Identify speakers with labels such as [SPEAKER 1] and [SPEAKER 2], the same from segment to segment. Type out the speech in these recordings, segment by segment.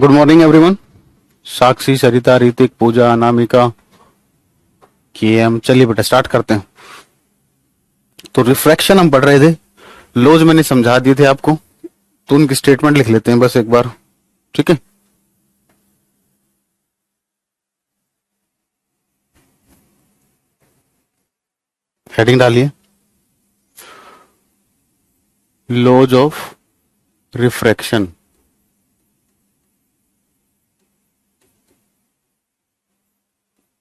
[SPEAKER 1] Good morning everyone. Sakshi, Sarita, Hrithik, Pooja, Anamika, KM. चलिए बेटा start करते हैं। तो रिफ्रैक्शन हम पढ़ रहे थे, लॉज मैंने समझा दिए थे आपको, तो उनकी स्टेटमेंट लिख लेते हैं बस एक बार, ठीक है। हेडिंग डालिए, laws of refraction.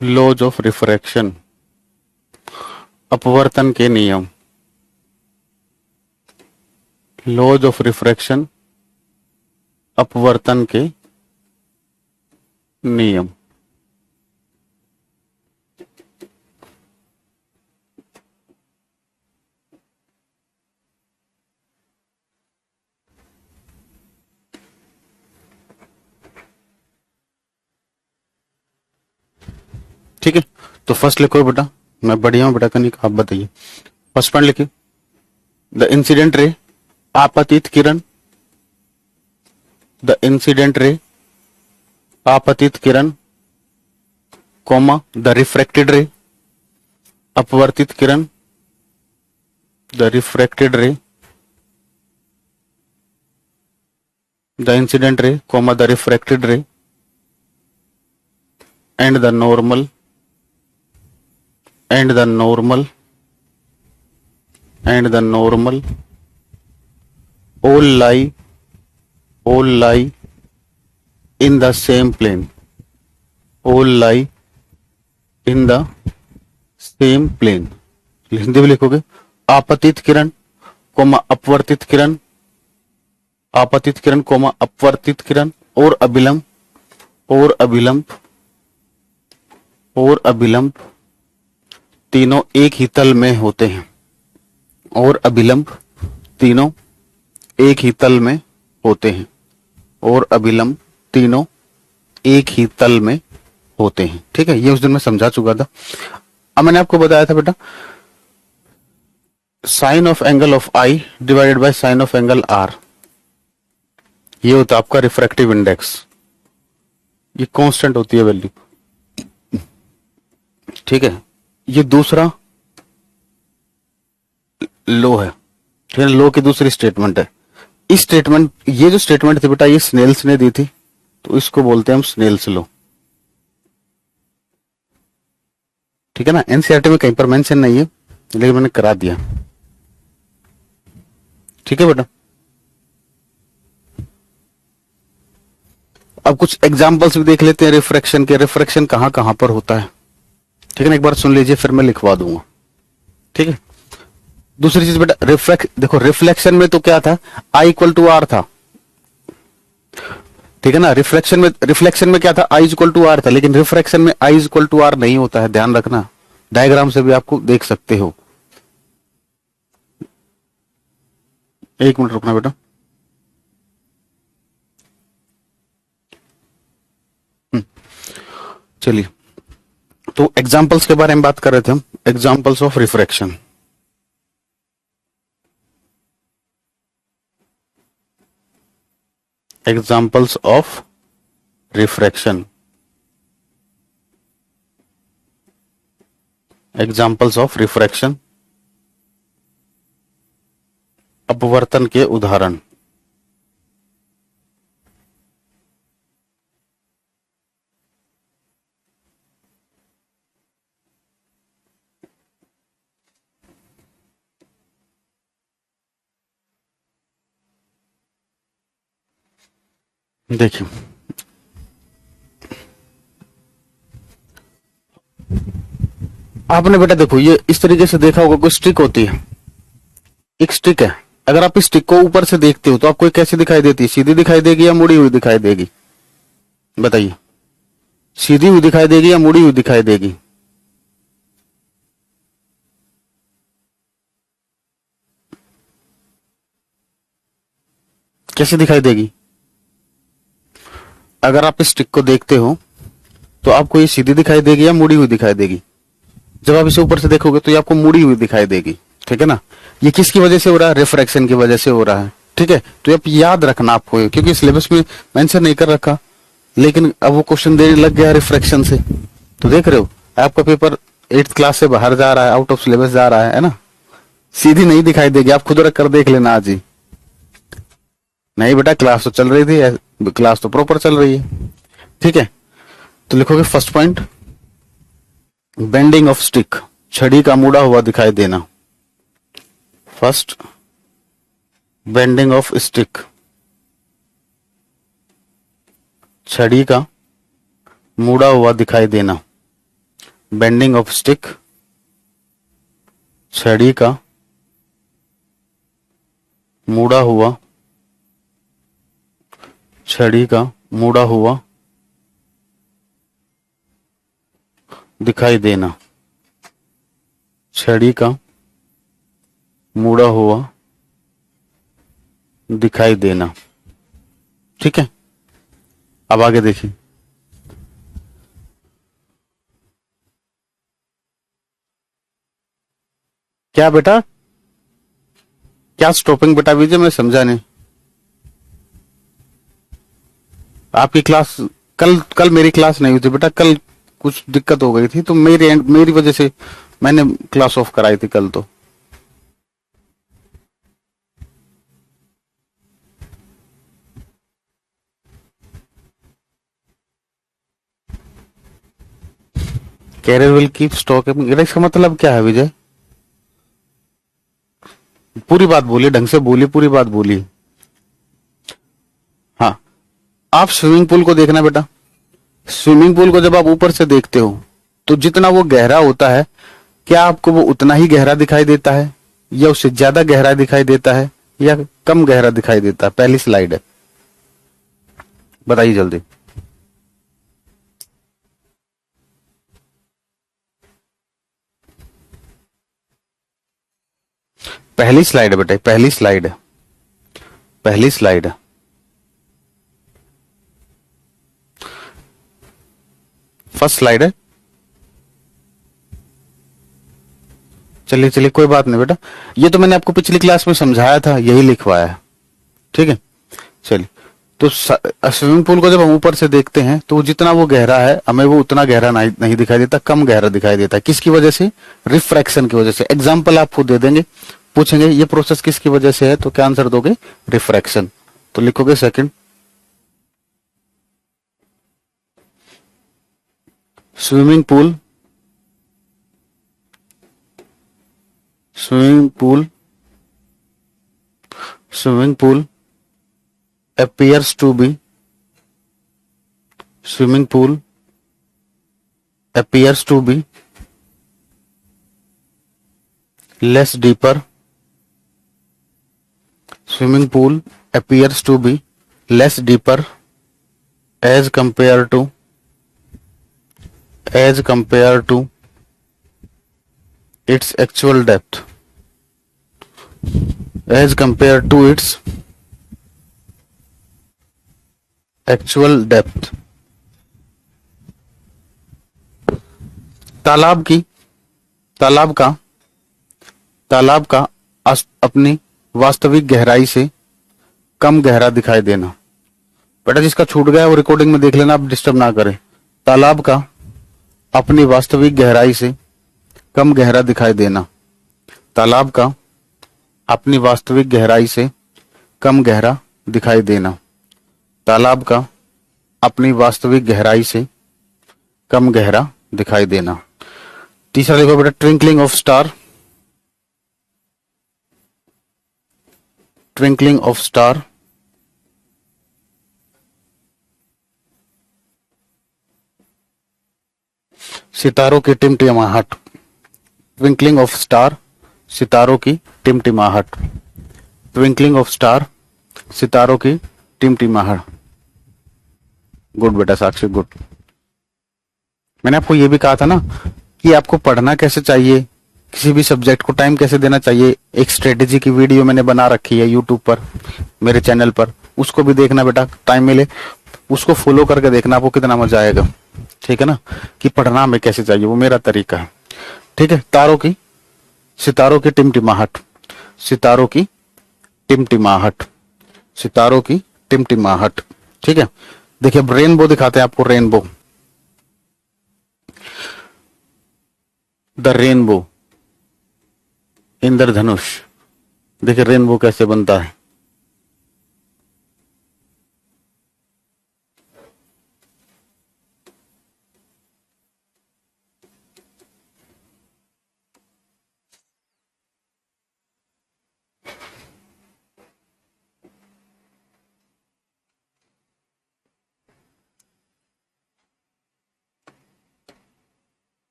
[SPEAKER 1] Laws of refraction, अपवर्तन के नियम। लॉज ऑफ रिफ्रैक्शन, अपवर्तन के नियम। ठीक है, तो फर्स्ट लिखो बेटा, मैं बढ़िया हूं बेटा कनिक, आप बताइए। फर्स्ट पॉइंट लिखिए, द इंसिडेंट रे, आपतित किरण। द इंसिडेंट रे, आपतित किरण, कॉमा द रिफ्रैक्टेड रे, अपवर्तित किरण। The refracted ray, the incident ray, comma the refracted ray, and the normal, and the normal, and the normal all lie in the same plane. All lie in the same plane. Hindi भी लिखोगे, आपतित किरण coma अपवर्तित किरण, आपतित किरण coma अपवर्तित किरण और अभिलंब, और अभिलंब, और अभिलंब तीनों एक ही तल में होते हैं। और अभिलंब तीनों एक ही तल में होते हैं। और अभिलंब तीनों एक ही तल में होते हैं। ठीक है, ये उस दिन मैं समझा चुका था। अब मैंने आपको बताया था बेटा, sine of angle of i divided by sine of angle r, ये होता है आपका रिफ्रैक्टिव इंडेक्स। ये कांस्टेंट होती है वैल्यू, ठीक है। ये दूसरा लो है, ठीक है, लो की दूसरी स्टेटमेंट है। इस स्टेटमेंट, ये जो स्टेटमेंट थी बेटा, ये स्नेल्स ने दी थी, तो इसको बोलते हैं हम स्नेल्स लो, ठीक है ना। एनसीईआरटी में कहीं पर मेंशन नहीं है, लेकिन मैंने करा दिया, ठीक है बेटा। अब कुछ एग्जांपल्स भी देख लेते हैं रिफ्रैक्शन के। रिफ्रैक्शन कहां कहां पर होता है, ठीक है ना, एक बार सुन लीजिए फिर मैं लिखवा दूंगा, ठीक है। दूसरी चीज बेटा, देखो रिफ्लेक्शन में तो क्या था, आई इक्वल टू आर था, ठीक है ना। रिफ्लेक्शन में क्या था, आई इक्वल टू आर था, लेकिन रिफ्रैक्शन में आई इक्वल टू आर नहीं होता है, ध्यान रखना। डायग्राम से भी आपको देख सकते हो। एक मिनट रुकना बेटा। चलिए, तो एग्जाम्पल्स के बारे में बात कर रहे थे हम, examples of refraction. Examples of refraction, examples of refraction, अपवर्तन के उदाहरण। देखिए, आपने बेटा देखो, ये इस तरीके से देखा होगा, कोई स्टिक होती है, एक स्टिक है। अगर आप इस स्टिक को ऊपर से देखते हो तो आपको कैसी दिखाई देती है, सीधी दिखाई देगी या मुड़ी हुई दिखाई देगी, बताइए। सीधी हुई दिखाई देगी या मुड़ी हुई दिखाई देगी? कैसे दिखाई देगी? अगर आप इस स्टिक को देखते हो तो आपको ये सीधी दिखाई देगी या मुड़ी हुई दिखाई देगी? जब आप इसे ऊपर से देखोगे तो ये आपको मुड़ी हुई दिखाई देगी, ठीक है ना। ये किसकी वजह से हो रहा है? रिफ्रैक्शन की वजह से हो रहा है, ठीक है, तो अब याद रखना आपको, क्योंकि सिलेबस में मेंशन नहीं कर रखा, लेकिन अब वो क्वेश्चन देने लग गया रिफ्रैक्शन से। तो देख रहे हो आपका पेपर 8th क्लास से बाहर जा रहा है, आउट ऑफ सिलेबस जा रहा है ना। सीधी नहीं दिखाई देगी, आप खुद रख कर देख लेना आज ही। नहीं बेटा, क्लास तो चल रही थी, क्लास तो प्रॉपर चल रही है। ठीक है, तो लिखोगे first point, bending of stick, छड़ी का मुड़ा हुआ दिखाई देना। फर्स्ट, बेंडिंग ऑफ स्टिक, छड़ी का मुड़ा हुआ दिखाई देना। बेंडिंग ऑफ स्टिक, छड़ी का मुड़ा हुआ, छड़ी का मुड़ा हुआ दिखाई देना। छड़ी का मुड़ा हुआ दिखाई देना। ठीक है, अब आगे देखिए। क्या बेटा, क्या स्टॉपिंग बेटा विजय, मैं समझा नहीं। आपकी क्लास कल मेरी क्लास नहीं हुई थी बेटा, कल कुछ दिक्कत हो गई थी, तो मेरी वजह से मैंने क्लास ऑफ कराई थी कल। तो कैरियर विल कीप स्टॉक, इसका मतलब क्या है विजय? पूरी बात बोलिए, ढंग से बोलिए, पूरी बात बोलिए। हाँ, आप स्विमिंग पूल को देखना बेटा। स्विमिंग पूल को जब आप ऊपर से देखते हो तो जितना वो गहरा होता है, क्या आपको वो उतना ही गहरा दिखाई देता है, या उससे ज्यादा गहरा दिखाई देता है, या कम गहरा दिखाई देता है? पहली स्लाइड है, बताइए जल्दी। पहली स्लाइड है बेटा, पहली स्लाइड है, पहली स्लाइड है। फर्स्ट स्लाइड है। चलिए चलिए, कोई बात नहीं बेटा, ये तो मैंने आपको पिछली क्लास में समझाया था, यही लिखवाया है। ठीक है, चलिए। तो स्विमिंग पूल को जब हम ऊपर से देखते हैं तो जितना वो गहरा है, हमें वो उतना गहरा नहीं दिखाई देता, कम गहरा दिखाई देता है। किसकी वजह से? रिफ्रैक्शन की वजह से। एग्जाम्पल आप खुद दे देंगे, पूछेंगे ये प्रोसेस किसकी वजह से है, तो क्या आंसर दोगे? रिफ्रैक्शन। तो लिखोगे second, swimming pool, swimming pool, swimming pool appears to be, swimming pool appears to be less deeper, swimming pool appears to be less deeper as compared to its actual depth, as compared to its actual depth। तालाब का अपनी वास्तविक गहराई से कम गहरा दिखाई देना। बेटा जिसका छूट गया वो रिकॉर्डिंग में देख लेना, आप डिस्टर्ब ना करें। तालाब का अपनी वास्तविक गहराई से कम गहरा दिखाई देना। तालाब का अपनी वास्तविक गहराई से कम गहरा दिखाई देना। तालाब का अपनी वास्तविक गहराई से कम गहरा दिखाई देना। तीसरा लिखो बेटा, twinkling of star, twinkling of star, सितारों की टिमटिमाहट। ट्विंकलिंग ऑफ स्टार, सितारों की टिमटिमाहट। ट्विंकलिंग ऑफ स्टार, सितारों की टिमटिमाहट। गुड बेटा साक्षी, गुड। मैंने आपको यह भी कहा था ना कि आपको पढ़ना कैसे चाहिए, किसी भी सब्जेक्ट को टाइम कैसे देना चाहिए। एक स्ट्रेटेजी की वीडियो मैंने बना रखी है यूट्यूब पर, मेरे चैनल पर, उसको भी देखना बेटा, टाइम मिले उसको फॉलो करके देखना, आपको कितना मजा आएगा। ठीक है ना, कि पढ़ना हमें कैसे चाहिए, वो मेरा तरीका है। ठीक है, सितारों की टिमटिमाहट, सितारों की टिमटिमाहट। सितारों की टिमटिमाहट। ठीक है, देखिए अब रेनबो दिखाते हैं आपको, रेनबो, द रेनबो, इंद्रधनुष। देखिए रेनबो कैसे बनता है।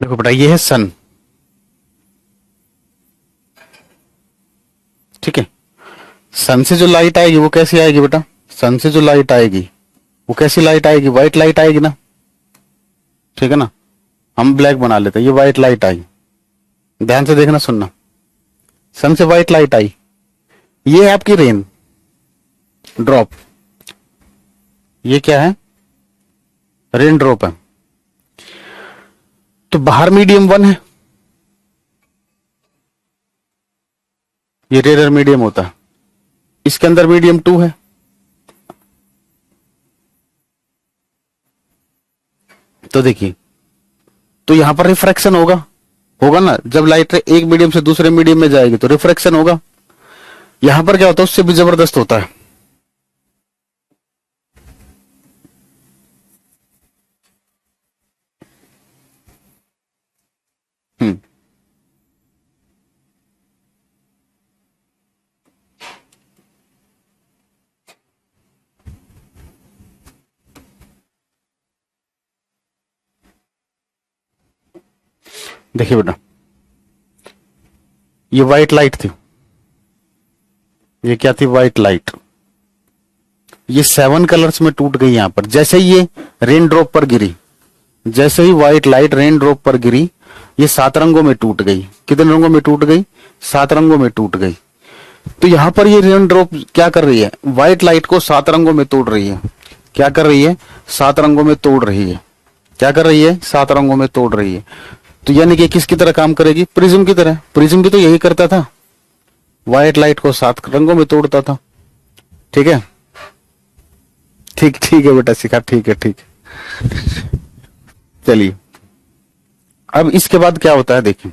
[SPEAKER 1] देखो बेटा ये है सन, ठीक है। सन से जो लाइट आएगी वो कैसी आएगी बेटा, सन से जो लाइट आएगी वो कैसी लाइट आएगी, व्हाइट लाइट आएगी ना, ठीक है ना। हम ब्लैक बना लेते हैं, ये व्हाइट लाइट आई, ध्यान से देखना सुनना, सन से व्हाइट लाइट आई, ये है आपकी रेन ड्रॉप, ये क्या है, रेन ड्रॉप है। तो बाहर मीडियम 1 है, ये रेयर मीडियम होता है, इसके अंदर मीडियम 2 है, तो देखिए, तो यहां पर रिफ्रैक्शन होगा, होगा ना, जब लाइट एक मीडियम से दूसरे मीडियम में जाएगी तो रिफ्रैक्शन होगा। यहां पर क्या होता है, उससे भी जबरदस्त होता है। हम्म, देखिए बेटा ये व्हाइट लाइट थी, ये क्या थी, व्हाइट लाइट, ये 7 कलर्स में टूट गई यहां पर, जैसे ही ये रेन ड्रॉप पर गिरी, जैसे ही व्हाइट लाइट रेन ड्रॉप पर गिरी, ये 7 रंगों में टूट गई। कितने रंगों में टूट गई, 7 रंगों में टूट गई। तो यहां पर ये रेन ड्रॉप क्या कर रही है, व्हाइट लाइट को 7 रंगों में तोड़ रही है। क्या कर रही है, 7 रंगों में तोड़ रही है। क्या कर रही है, 7 रंगों में तोड़ रही है। तो यानी कि किसकी तरह काम करेगी, प्रिज्म की तरह। प्रिज्म भी तो यही करता था, व्हाइट लाइट को 7 रंगों में तोड़ता था। ठीक है, ठीक ठीक है बेटा सिखा, ठीक है ठीक है। चलिए अब इसके बाद क्या होता है देखिए,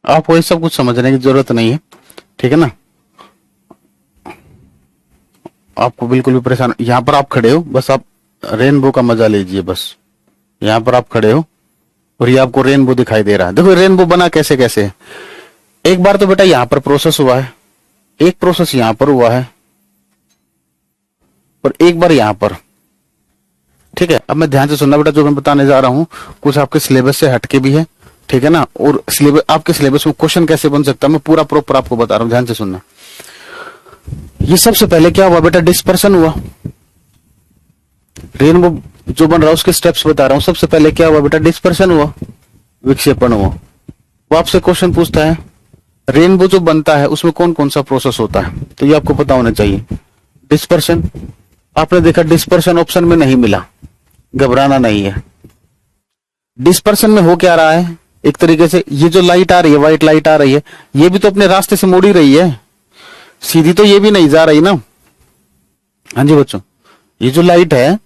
[SPEAKER 1] आपको ये सब कुछ समझने की जरूरत नहीं है, ठीक है ना। आपको बिल्कुल भी परेशान, यहां पर आप खड़े हो, बस आप रेनबो का मजा लीजिए। बस यहां पर आप खड़े हो और ये आपको रेनबो दिखाई दे रहा है। देखो रेनबो बना कैसे कैसे है। एक बार तो बेटा यहां पर प्रोसेस हुआ है, एक प्रोसेस यहां पर हुआ है, और एक बार यहां पर। ठीक है, अब मैं ध्यान से सुनना बेटा, जो मैं बताने जा रहा हूं कुछ आपके सिलेबस से हटके भी है, ठीक है ना। और सिलेबस, आपके सिलेबस में क्वेश्चन कैसे बन सकता है मैं पूरा प्रॉपर आपको बता रहा हूं, ध्यान से सुनना। ये सबसे पहले क्या हुआ बेटा, डिस्पर्सन हुआ। रेनबो जो बन रहा है उसके स्टेप्स बता रहा हूं। सबसे पहले क्या हुआ बेटा, डिस्पर्सन हुआ, विक्षेपण हुआ। वो आपसे क्वेश्चन पूछता है रेनबो जो बनता है उसमें कौन कौन सा प्रोसेस होता है, तो ये आपको पता होना चाहिए। डिस्पर्शन, आपने देखा डिस्पर्शन ऑप्शन में नहीं मिला, घबराना नहीं है। डिस्पर्शन में हो क्या रहा है, एक तरीके से ये जो लाइट आ रही है, व्हाइट लाइट आ रही है, ये भी तो अपने रास्ते से मुड़ ही रही है, सीधी तो ये भी नहीं जा रही ना। हाँ जी बच्चों, ये जो लाइट है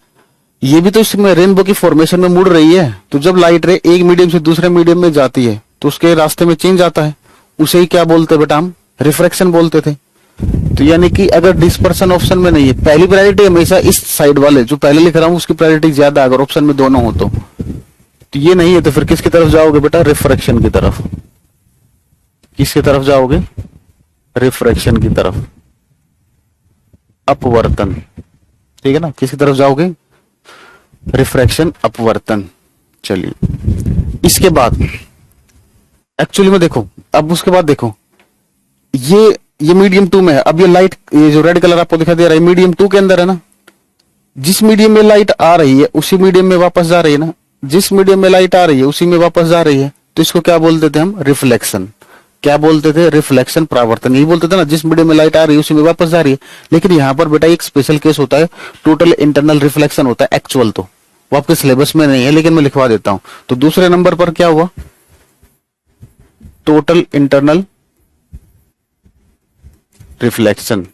[SPEAKER 1] ये भी तो इसमें रेनबो की फॉर्मेशन में मुड़ रही है। तो जब लाइट रे एक मीडियम से दूसरे मीडियम में जाती है तो उसके रास्ते में चेंज आता है, उसे ही क्या बोलते बेटा हम? रिफ्रैक्शन बोलते थे। तो यानी कि अगर डिस्पर्सन ऑप्शन में नहीं है, पहली प्रायोरिटी हमेशा इस साइड वाले जो पहले लिख रहा हूं उसकी प्रायोरिटी ज्यादा, अगर ऑप्शन में दोनों हो तो ये नहीं है तो फिर किसकी तरफ जाओगे बेटा? रिफ्रैक्शन की तरफ। किसकी तरफ जाओगे? रिफ्रैक्शन की तरफ, अपवर्तन। ठीक है ना, किसकी तरफ जाओगे? रिफ्रैक्शन, अपवर्तन। चलिए इसके बाद एक्चुअली में देखो, अब उसके बाद देखो ये मीडियम 2 में है। अब ये लाइट, ये जो रेड कलर आपको दिखाई दे रहा है मीडियम 2 के अंदर है ना। जिस मीडियम में लाइट आ रही है उसी मीडियम में वापस जा रही है ना। जिस मीडियम में लाइट आ रही है उसी में वापस जा रही है, तो इसको क्या बोलते थे हम? रिफ्लेक्शन। क्या बोलते थे? रिफ्लेक्शन, परावर्तन। यही बोलते थे ना, जिस मीडियम में लाइट आ रही है उसी में वापस जा रही है। लेकिन यहां पर बेटा एक स्पेशल केस होता है, टोटल इंटरनल रिफ्लेक्शन होता है एक्चुअल। तो वो आपके सिलेबस में नहीं है लेकिन मैं लिखवा देता हूं। तो दूसरे नंबर पर क्या हुआ? Total internal reflection.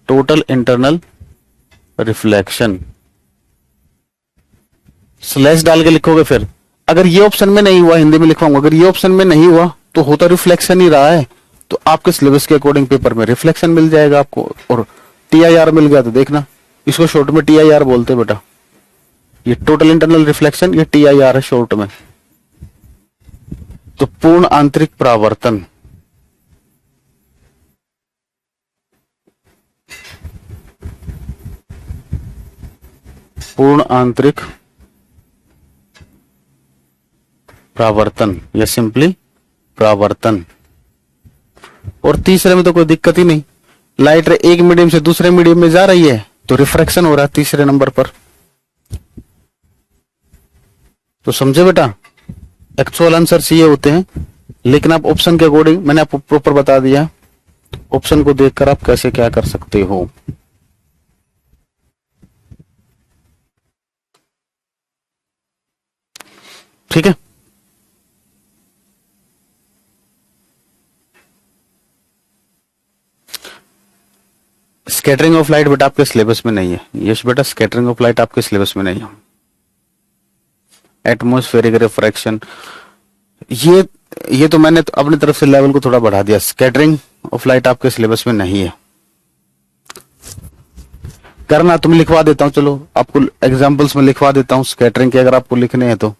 [SPEAKER 1] Total internal reflection slash डाल के लिखोगे। फिर अगर ये ऑप्शन में नहीं हुआ, हिंदी में लिखवाऊंगा, अगर ये ऑप्शन में नहीं हुआ तो होता रिफ्लेक्शन ही रहा है, तो आपके सिलेबस के अकॉर्डिंग पेपर में रिफ्लेक्शन मिल जाएगा आपको। और टीआईआर मिल गया तो देखना, इसको शॉर्ट में टीआईआर बोलते हैं बेटा। ये टोटल इंटरनल रिफ्लेक्शन, ये टीआईआर है शॉर्ट में। तो पूर्ण आंतरिक परावर्तन, पूर्ण आंतरिक परावर्तन या सिंपली परावर्तन। और तीसरे में तो कोई दिक्कत ही नहीं, लाइट एक मीडियम से दूसरे मीडियम में जा रही है तो रिफ्रैक्शन हो रहा है तीसरे नंबर पर। तो समझे बेटा, एक्चुअल आंसर ये होते हैं, लेकिन आप ऑप्शन के अकॉर्डिंग, मैंने आपको प्रॉपर बता दिया, ऑप्शन को देखकर आप कैसे क्या कर सकते हो। ठीक है। स्कैटरिंग ऑफ लाइट बेटा आपके सिलेबस में नहीं है। यस बेटा, स्कैटरिंग ऑफ लाइट आपके सिलेबस में नहीं है। एटमॉस्फेरिक रिफ्रैक्शन, ये तो मैंने तो अपनी तरफ से लेवल को थोड़ा बढ़ा दिया। स्कैटरिंग ऑफ लाइट आपके सिलेबस में नहीं है। करना तुम लिखवा देता हूं, चलो आपको एग्जांपल्स में लिखवा देता हूं स्कैटरिंग के, अगर आपको लिखने हैं तो।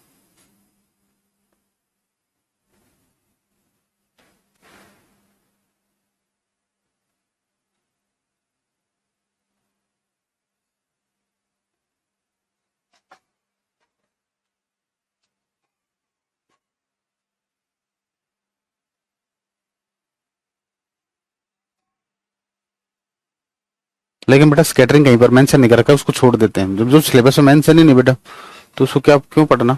[SPEAKER 1] लेकिन बेटा स्कैटरिंग कहीं पर मेंशन नहीं कर रखा, उसको छोड़ देते हैं। जब जो सिलेबस में मेंशन ही नहीं बेटा, तो उसको क्या क्यों पढ़ना?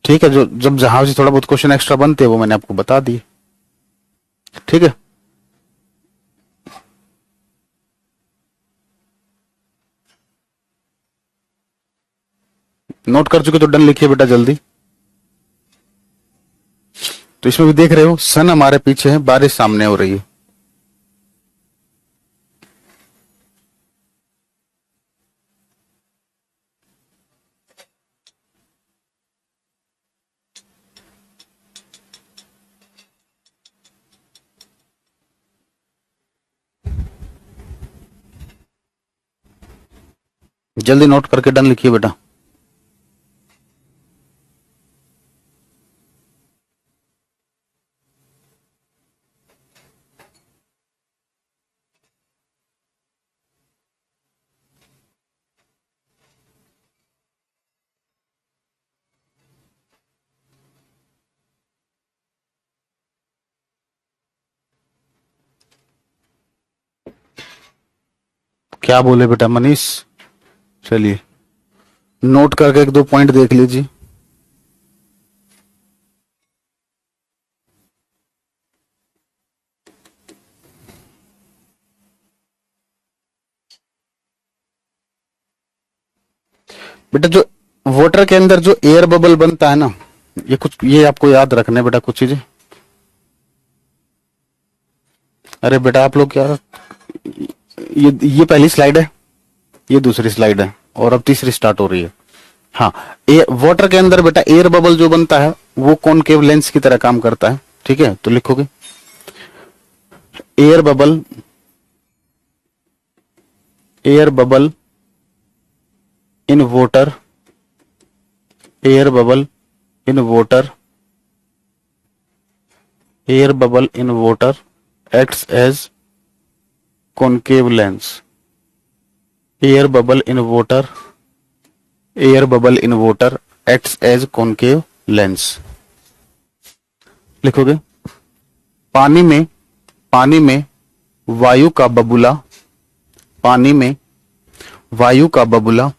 [SPEAKER 1] ठीक है, जो जब जहां से थोड़ा बहुत क्वेश्चन एक्स्ट्रा बनते हैं वो मैंने आपको बता दिए। ठीक है, नोट कर चुके तो डन लिखिए बेटा जल्दी। तो इसमें भी देख रहे हो, सन हमारे पीछे है, बारिश सामने हो रही है। जल्दी नोट करके डन लिखिए बेटा। क्या बोले बेटा मनीष? चलिए नोट करके एक दो पॉइंट देख लीजिए। बेटा जो वाटर के अंदर जो एयर बबल बनता है ना, ये आपको याद रखना है बेटा कुछ चीजें। अरे बेटा आप लोग क्या, ये पहली स्लाइड है, ये दूसरी स्लाइड है। और अब तीसरी स्टार्ट हो रही है। हाँ, वाटर के अंदर बेटा एयर बबल जो बनता है वो कॉनकेव लेंस की तरह काम करता है। ठीक है, तो लिखोगे air bubble, air bubble in water, air bubble in water, air bubble in water acts as concave lens, air bubble in water, air bubble in water acts as concave lens। लिखोगे पानी में वायु का बबूला, पानी में वायु का बबूला,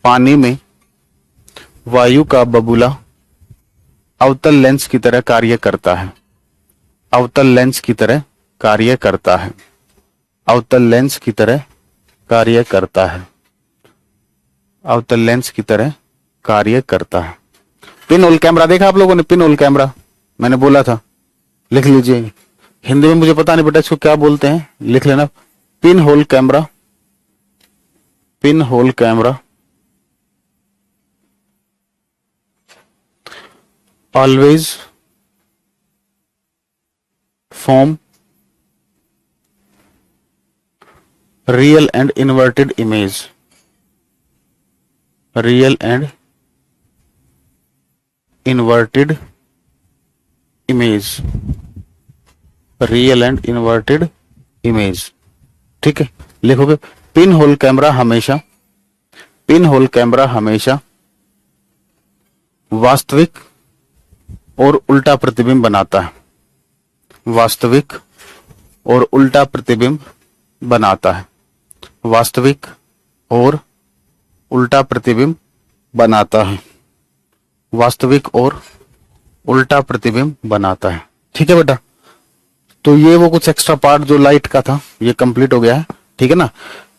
[SPEAKER 1] पानी में वायु का बबूला अवतल लेंस की तरह कार्य करता है, अवतल लेंस की तरह कार्य करता है, अवतल लेंस की तरह कार्य करता है, अवतल लेंस की तरह कार्य करता है। पिन होल कैमरा देखा आप लोगों ने? पिन होल कैमरा मैंने बोला था, लिख लीजिए। हिंदी में मुझे पता नहीं बेटा इसको क्या बोलते हैं, लिख लेना। Pin hole camera, pin hole camera always form real and inverted image, real and inverted image, real and inverted image। ठीक है, लिखोगे पिन होल कैमरा हमेशा, पिन होल कैमरा हमेशा वास्तविक और उल्टा प्रतिबिंब बनाता है, वास्तविक और उल्टा प्रतिबिंब बनाता है, वास्तविक और उल्टा प्रतिबिंब बनाता है, वास्तविक और उल्टा प्रतिबिंब बनाता है। ठीक है बेटा, तो ये वो कुछ एक्स्ट्रा पार्ट जो लाइट का था ये कंप्लीट हो गया है। ठीक है ना,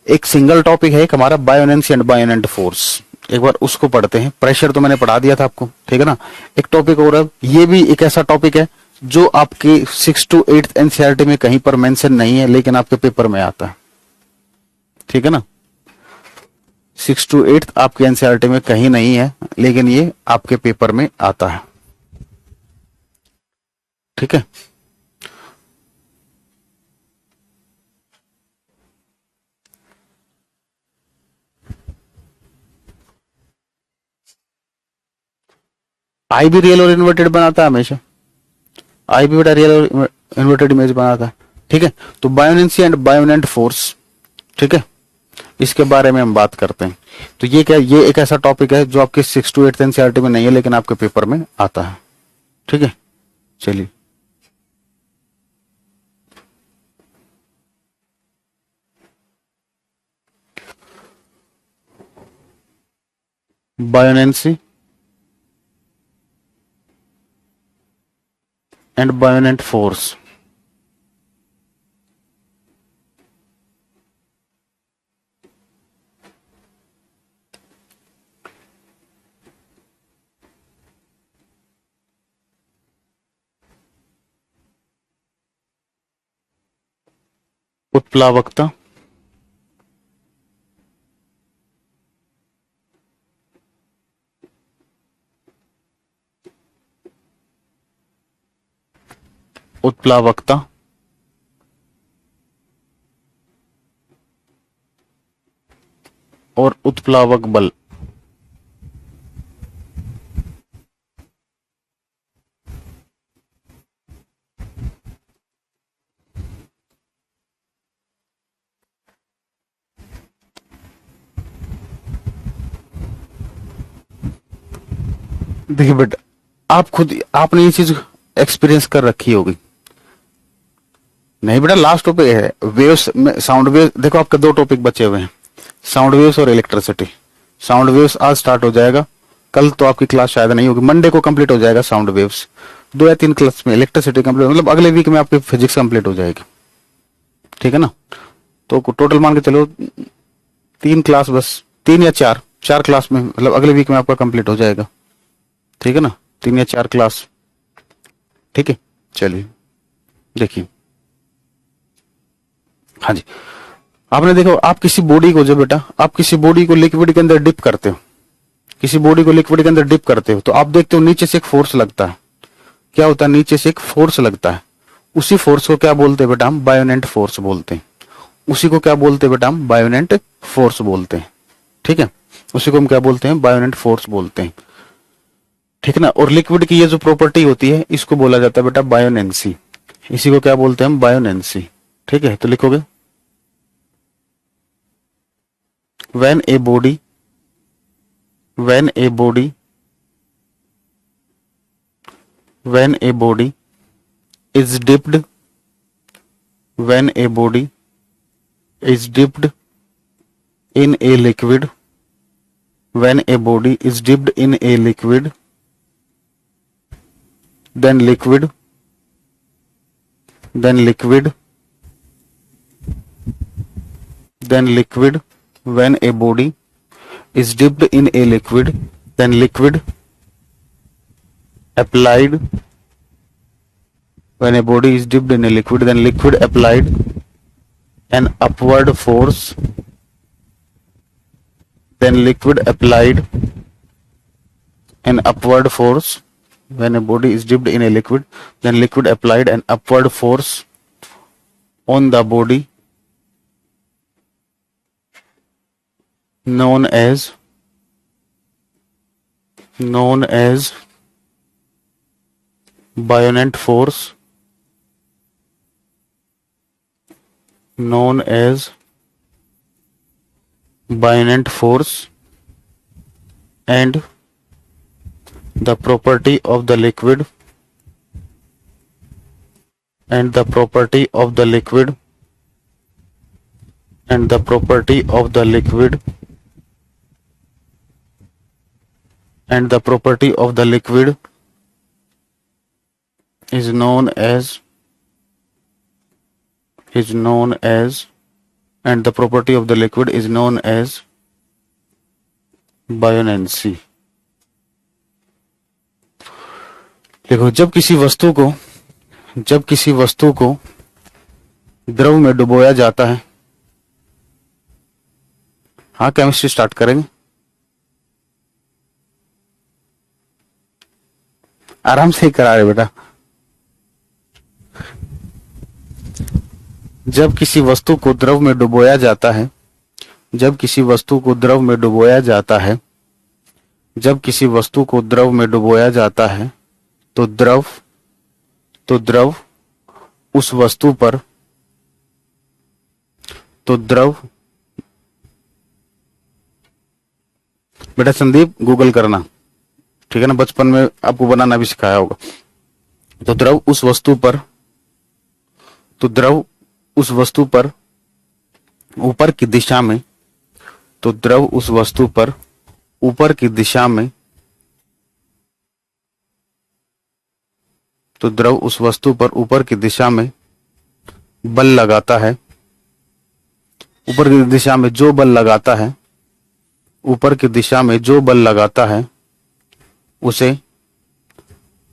[SPEAKER 1] एक सिंगल टॉपिक है एक हमारा बायोनेंसी एंड बायोनेंट फोर्स, एक बार उसको पढ़ते हैं। प्रेशर तो मैंने पढ़ा दिया था आपको, ठीक है ना। एक टॉपिक और है, ये भी एक ऐसा टॉपिक है जो आपके 6 to 8 एनसीईआरटी में कहीं पर मेंशन नहीं है लेकिन आपके पेपर में आता है। ठीक है ना, 6 to 8 आपके एनसीईआरटी में कहीं नहीं है लेकिन ये आपके पेपर में आता है। ठीक है, आई भी रियल और इन्वर्टेड बनाता है हमेशा, आई भी बेटा रियल और इन्वर्टेड इमेज बनाता है। ठीक है, तो बायोनेंसी एंड बायोनेंट फोर्स, ठीक है, इसके बारे में हम बात करते हैं। तो ये क्या, ये एक ऐसा टॉपिक है जो आपके 6 to 8 एनसीईआरटी में नहीं है लेकिन आपके पेपर में आता है। ठीक है, चलिए बायोनेंसी एंड बायोनेंट फोर्स। उत्प्लावकता, उत्प्लावकता और उत्प्लावक बल। देखिए बेटा, आप खुद आपने ये चीज एक्सपीरियंस कर रखी होगी। नहीं बेटा, लास्ट टॉपिक है वेव्स में, साउंड वेव। देखो आपके दो टॉपिक बचे हुए हैं, साउंड वेव्स और इलेक्ट्रिसिटी। साउंड वेव्स आज स्टार्ट हो जाएगा, कल तो आपकी क्लास शायद नहीं होगी, मंडे को कंप्लीट हो जाएगा साउंड वेव्स। 2 या 3 क्लास में इलेक्ट्रिसिटी कंप्लीट, मतलब अगले वीक में आपकी फिजिक्स कंप्लीट हो जाएगी। ठीक है ना, तो टोटल मान के चलो 3 क्लास, बस 3 या 4 क्लास में, मतलब अगले वीक में आपका कंप्लीट हो जाएगा। ठीक है ना, 3 या 4 क्लास। ठीक है, चलिए देखिए। हाँ जी, आपने देखो, आप किसी बॉडी को, जो बेटा आप किसी बॉडी को लिक्विड के अंदर डिप करते हो, किसी बॉडी को लिक्विड के अंदर डिप करते हो, तो आप देखते हो नीचे से एक फोर्स लगता है। क्या होता है? नीचे से एक फोर्स लगता है। उसी फोर्स को क्या बोलते हैं बेटा? हम बायोनेंट फोर्स बोलते हैं। उसी को क्या बोलते हैं बेटा? हम बायोनेंट फोर्स बोलते हैं। ठीक है, उसी को हम क्या बोलते हैं? बायोनेंट फोर्स बोलते हैं। ठीक है ना। और लिक्विड की ये जो प्रॉपर्टी होती है, इसको बोला जाता है बेटा बायोनेंसी। इसी को क्या बोलते हैं हम? बायोनेंसी। ठीक है, तो लिखोगे when a body when a body when a body is dipped when a body is dipped in a liquid when a body is dipped in a liquid then liquid then liquid then liquid when a body is dipped in a liquid then liquid applied when a body is dipped in a liquid then liquid applied an upward force then liquid applied an upward force when a body is dipped in a liquid then liquid applied an upward force on the body known as buoyant force known as buoyant force and the property of the liquid and the property of the liquid and the property of the liquid and the property of the liquid is known as and the property of the liquid is known as buoyancy। देखो, जब किसी वस्तु को द्रव में डुबोया जाता है, हाँ केमिस्ट्री स्टार्ट करेंगे, आराम से ही करा रहे बेटा। जब किसी वस्तु को द्रव में डुबोया जाता है जब किसी वस्तु को द्रव में डुबोया जाता है जब किसी वस्तु को द्रव में डुबोया जाता है तो द्रव उस वस्तु पर बेटा संदीप गूगल करना, ठीक है ना, बचपन में आपको बनाना भी सिखाया होगा। तो द्रव उस वस्तु पर ऊपर की दिशा में बल लगाता है। ऊपर की दिशा में जो बल लगाता है उसे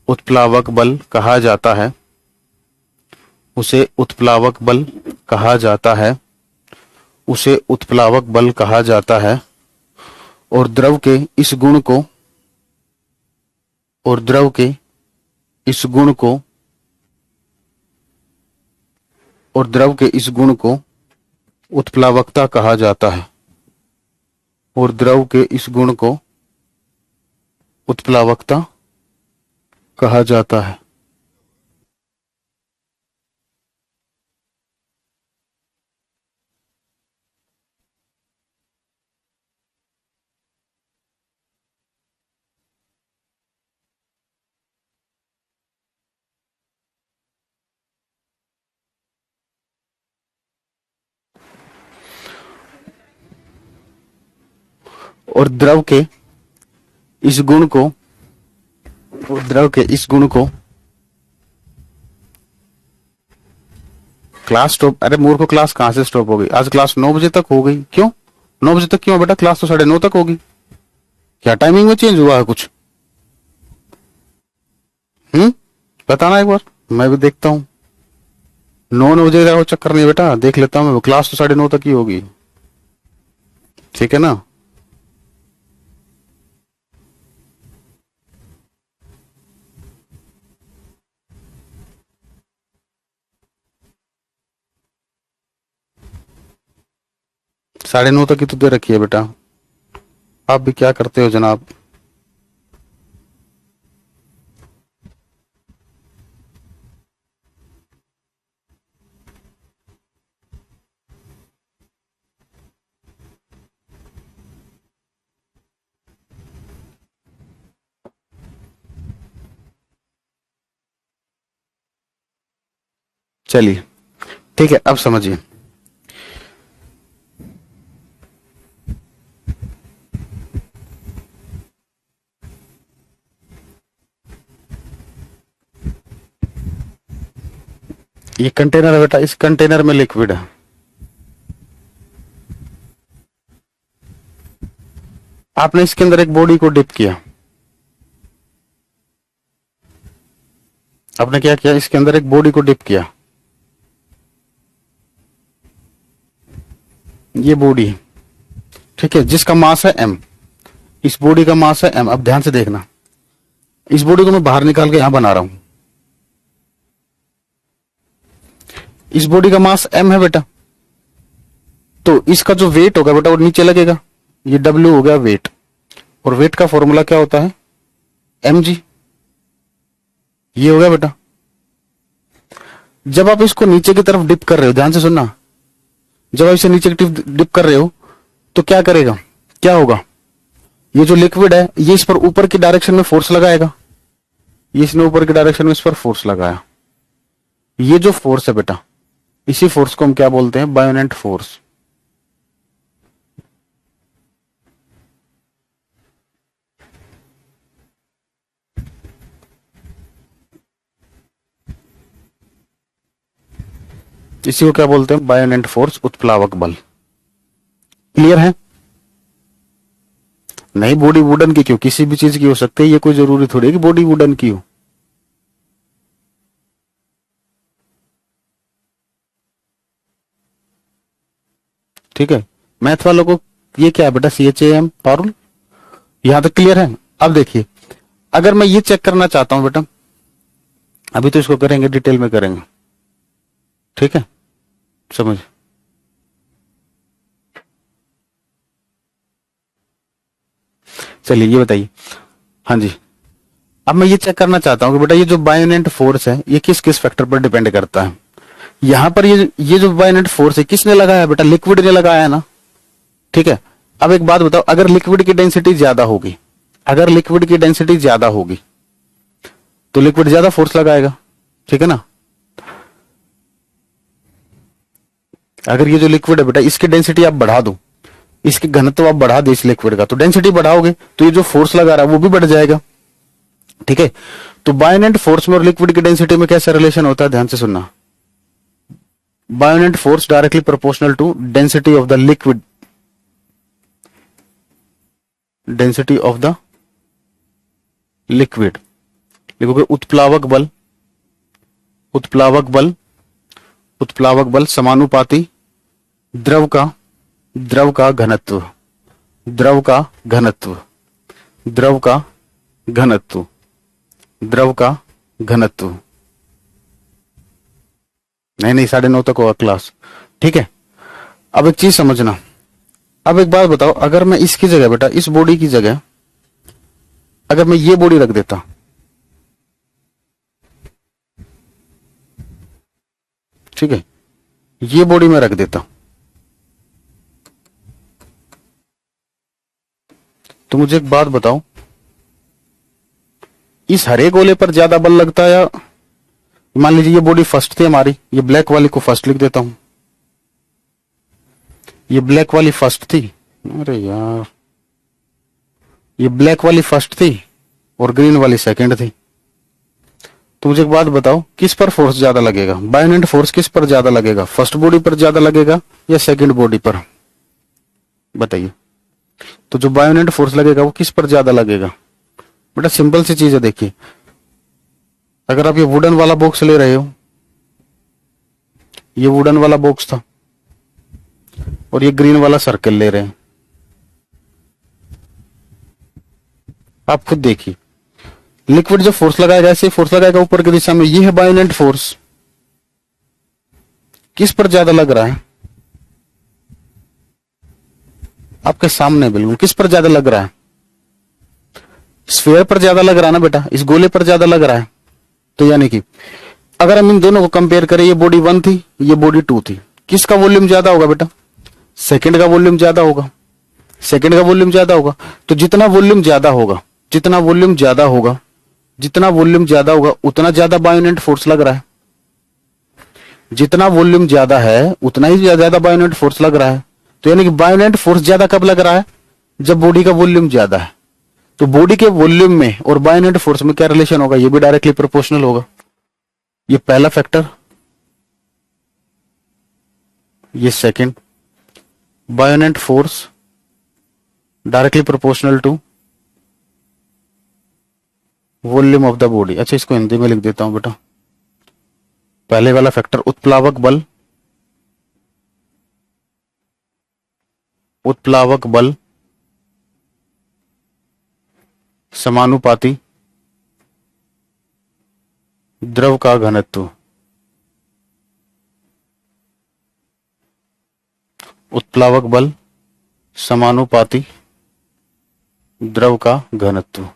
[SPEAKER 1] उत्प्लावक बल कहा जाता है। उसे उत्प्लावक बल कहा जाता है। और द्रव के इस गुण को उत्प्लावकता कहा जाता है। और द्रव के इस गुण को उत्प्लावकता कहा जाता है। और द्रव के इस गुण को क्लास स्टॉप, अरे मूर्ख को क्लास कहां से स्टॉप हो गई? आज क्लास 9 बजे तक हो गई। क्यों 9 बजे तक? क्यों बेटा? क्लास तो 9:30 तक होगी। क्या टाइमिंग में चेंज हुआ है कुछ? बताना एक बार, मैं भी देखता हूं। 9 बजे का चक्कर नहीं बेटा, देख लेता हूँ मैं, क्लास तो 9:30 तक ही होगी, ठीक है ना। साढ़े 9 तक ही तो दे रखी है बेटा, आप भी क्या करते हो जनाब। चलिए ठीक है, अब समझिए। ये कंटेनर है बेटा, इस कंटेनर में लिक्विड है। आपने इसके अंदर एक बॉडी को डिप किया, आपने क्या किया, इसके अंदर एक बॉडी को डिप किया, ये बॉडी, ठीक है, जिसका मास है m, इस बॉडी का मास है m। अब ध्यान से देखना, इस बॉडी को मैं बाहर निकाल के यहां बना रहा हूं, इस बॉडी का मास m है बेटा, तो इसका जो वेट होगा बेटा वो नीचे लगेगा, ये W हो गया वेट, और वेट का फॉर्मूला क्या होता है, mg, ये हो गया बेटा। जब आप इसको नीचे की तरफ डिप कर रहे हो, ध्यान से सुनना, जब आप इसे नीचे की तरफ डिप कर रहे हो तो क्या करेगा, क्या होगा, ये जो लिक्विड है ये इस पर ऊपर की डायरेक्शन में फोर्स लगाएगा, ये इसने ऊपर की डायरेक्शन में इस पर फोर्स लगाया, ये जो फोर्स है बेटा, इसी फोर्स को हम क्या बोलते हैं, बायोनेंट फोर्स। इसी को क्या बोलते हैं, बायोनेंट फोर्स, उत्प्लावक बल। क्लियर है। नहीं, बॉडी वुडन की क्यों, किसी भी चीज की हो सकती है, ये कोई जरूरी थोड़ी है कि बॉडी वुडन की हो। ठीक है, मैथ वालों को ये क्या है बेटा, CHAM पारुल, यहां तक क्लियर है। अब देखिए, अगर मैं ये चेक करना चाहता हूं बेटा, अभी तो इसको करेंगे, डिटेल में करेंगे, ठीक है, समझ। चलिए ये बताइए, हाँ जी, अब मैं ये चेक करना चाहता हूं कि बेटा ये जो बायोनेंट फोर्स है ये किस किस फैक्टर पर डिपेंड करता है। यहां पर ये जो बायोनेंट फोर्स है किसने लगाया बेटा, लिक्विड ने लगाया है ना, ठीक है। अब एक बात बताओ, अगर लिक्विड की डेंसिटी ज्यादा होगी, अगर लिक्विड की डेंसिटी ज्यादा होगी तो लिक्विड ज्यादा फोर्स लगाएगा, ठीक है ना। अगर ये जो लिक्विड है बेटा इसकी डेंसिटी आप बढ़ा दो, इसकी घनत्व आप बढ़ा दे इस लिक्विड का, तो डेंसिटी बढ़ाओगे तो ये जो फोर्स लगा रहा है वो भी बढ़ जाएगा, ठीक है। तो बायोनेंट फोर्स में और लिक्विड की डेंसिटी में कैसा रिलेशन होता है, ध्यान से सुनना। Buoyant force directly proportional to density of the liquid, density of the liquid. लिखोगे उत्प्लावक बल, उत्प्लावक बल, उत्प्लावक बल समानुपाती द्रव का, द्रव का घनत्व, द्रव का घनत्व, द्रव का घनत्व, द्रव का घनत्व। नहीं नहीं, 9:30 तक होगा क्लास, ठीक है। अब एक चीज समझना, अब एक बात बताओ, अगर मैं इसकी जगह बेटा, इस बॉडी की जगह अगर मैं ये बॉडी रख देता, ठीक है, ये बॉडी में रख देता, तो मुझे एक बात बताओ, इस हरे गोले पर ज्यादा बल लगता है, या मान लीजिए ये बॉडी फर्स्ट थी हमारी, ये ब्लैक वाली को फर्स्ट लिख देता हूं, ये ब्लैक वाली फर्स्ट थी, अरे यार, ये ब्लैक वाली फर्स्ट थी और ग्रीन वाली सेकंड थी, तो मुझे एक बात बताओ, किस पर फोर्स ज्यादा लगेगा, बायोनेंट फोर्स किस पर ज्यादा लगेगा, फर्स्ट बॉडी पर ज्यादा लगेगा या सेकंड बॉडी पर, बताइए। तो जो बायोनेंट फोर्स लगेगा वो किस पर ज्यादा लगेगा बेटा, सिंपल सी चीज है, देखिए, अगर आप ये वुडन वाला बॉक्स ले रहे हो, ये वुडन वाला बॉक्स था और ये ग्रीन वाला सर्कल ले रहे हैं। आप खुद देखिए, लिक्विड जब फोर्स लगाएगा, ऐसे फोर्स लगाएगा ऊपर की दिशा में, ये है बायोनेंट फोर्स। किस पर ज्यादा लग रहा है? आपके सामने बिल्कुल, किस पर ज्यादा लग रहा है? स्फीयर पर ज्यादा लग रहा है ना बेटा, इस गोले पर ज्यादा लग रहा है। तो यानी कि अगर हम इन दोनों को कंपेयर करें, ये बॉडी 1 थी, ये बॉडी 2 थी, किसका वॉल्यूम ज्यादा होगा बेटा? सेकंड का वॉल्यूम ज्यादा होगा। सेकंड का वॉल्यूम ज्यादा होगा। तो जितना वॉल्यूम ज्यादा होगा, जितना वॉल्यूम ज्यादा होगा, जितना वॉल्यूम ज्यादा होगा, उतना ज्यादा बायोनेंट फोर्स लग रहा है। जितना वॉल्यूम ज्यादा है उतना ही ज्यादा बायोनेंट फोर्स लग रहा है। तो यानी कि बायोनेंट फोर्स ज्यादा कब लग रहा है? जब बॉडी का वॉल्यूम ज्यादा है। तो बॉडी के वॉल्यूम में और बायोनेंट फोर्स में क्या रिलेशन होगा? ये भी डायरेक्टली प्रोपोर्शनल होगा। ये पहला फैक्टर, ये second, buoyant force directly proportional to volume of the body. अच्छा, इसको हिंदी में लिख देता हूं बेटा। पहले वाला फैक्टर उत्प्लावक बल, उत्प्लावक बल समानुपाती द्रव का घनत्व। उत्प्लावक बल समानुपाती द्रव का घनत्व।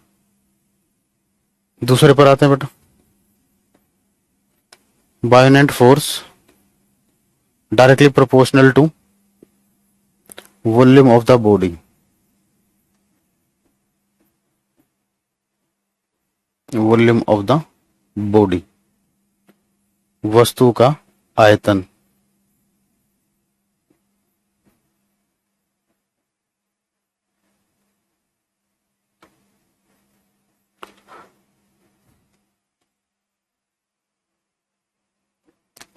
[SPEAKER 1] दूसरे पर आते हैं बेटा, buoyant force directly proportional to volume of the body. Volume of the body, वस्तु का आयतन।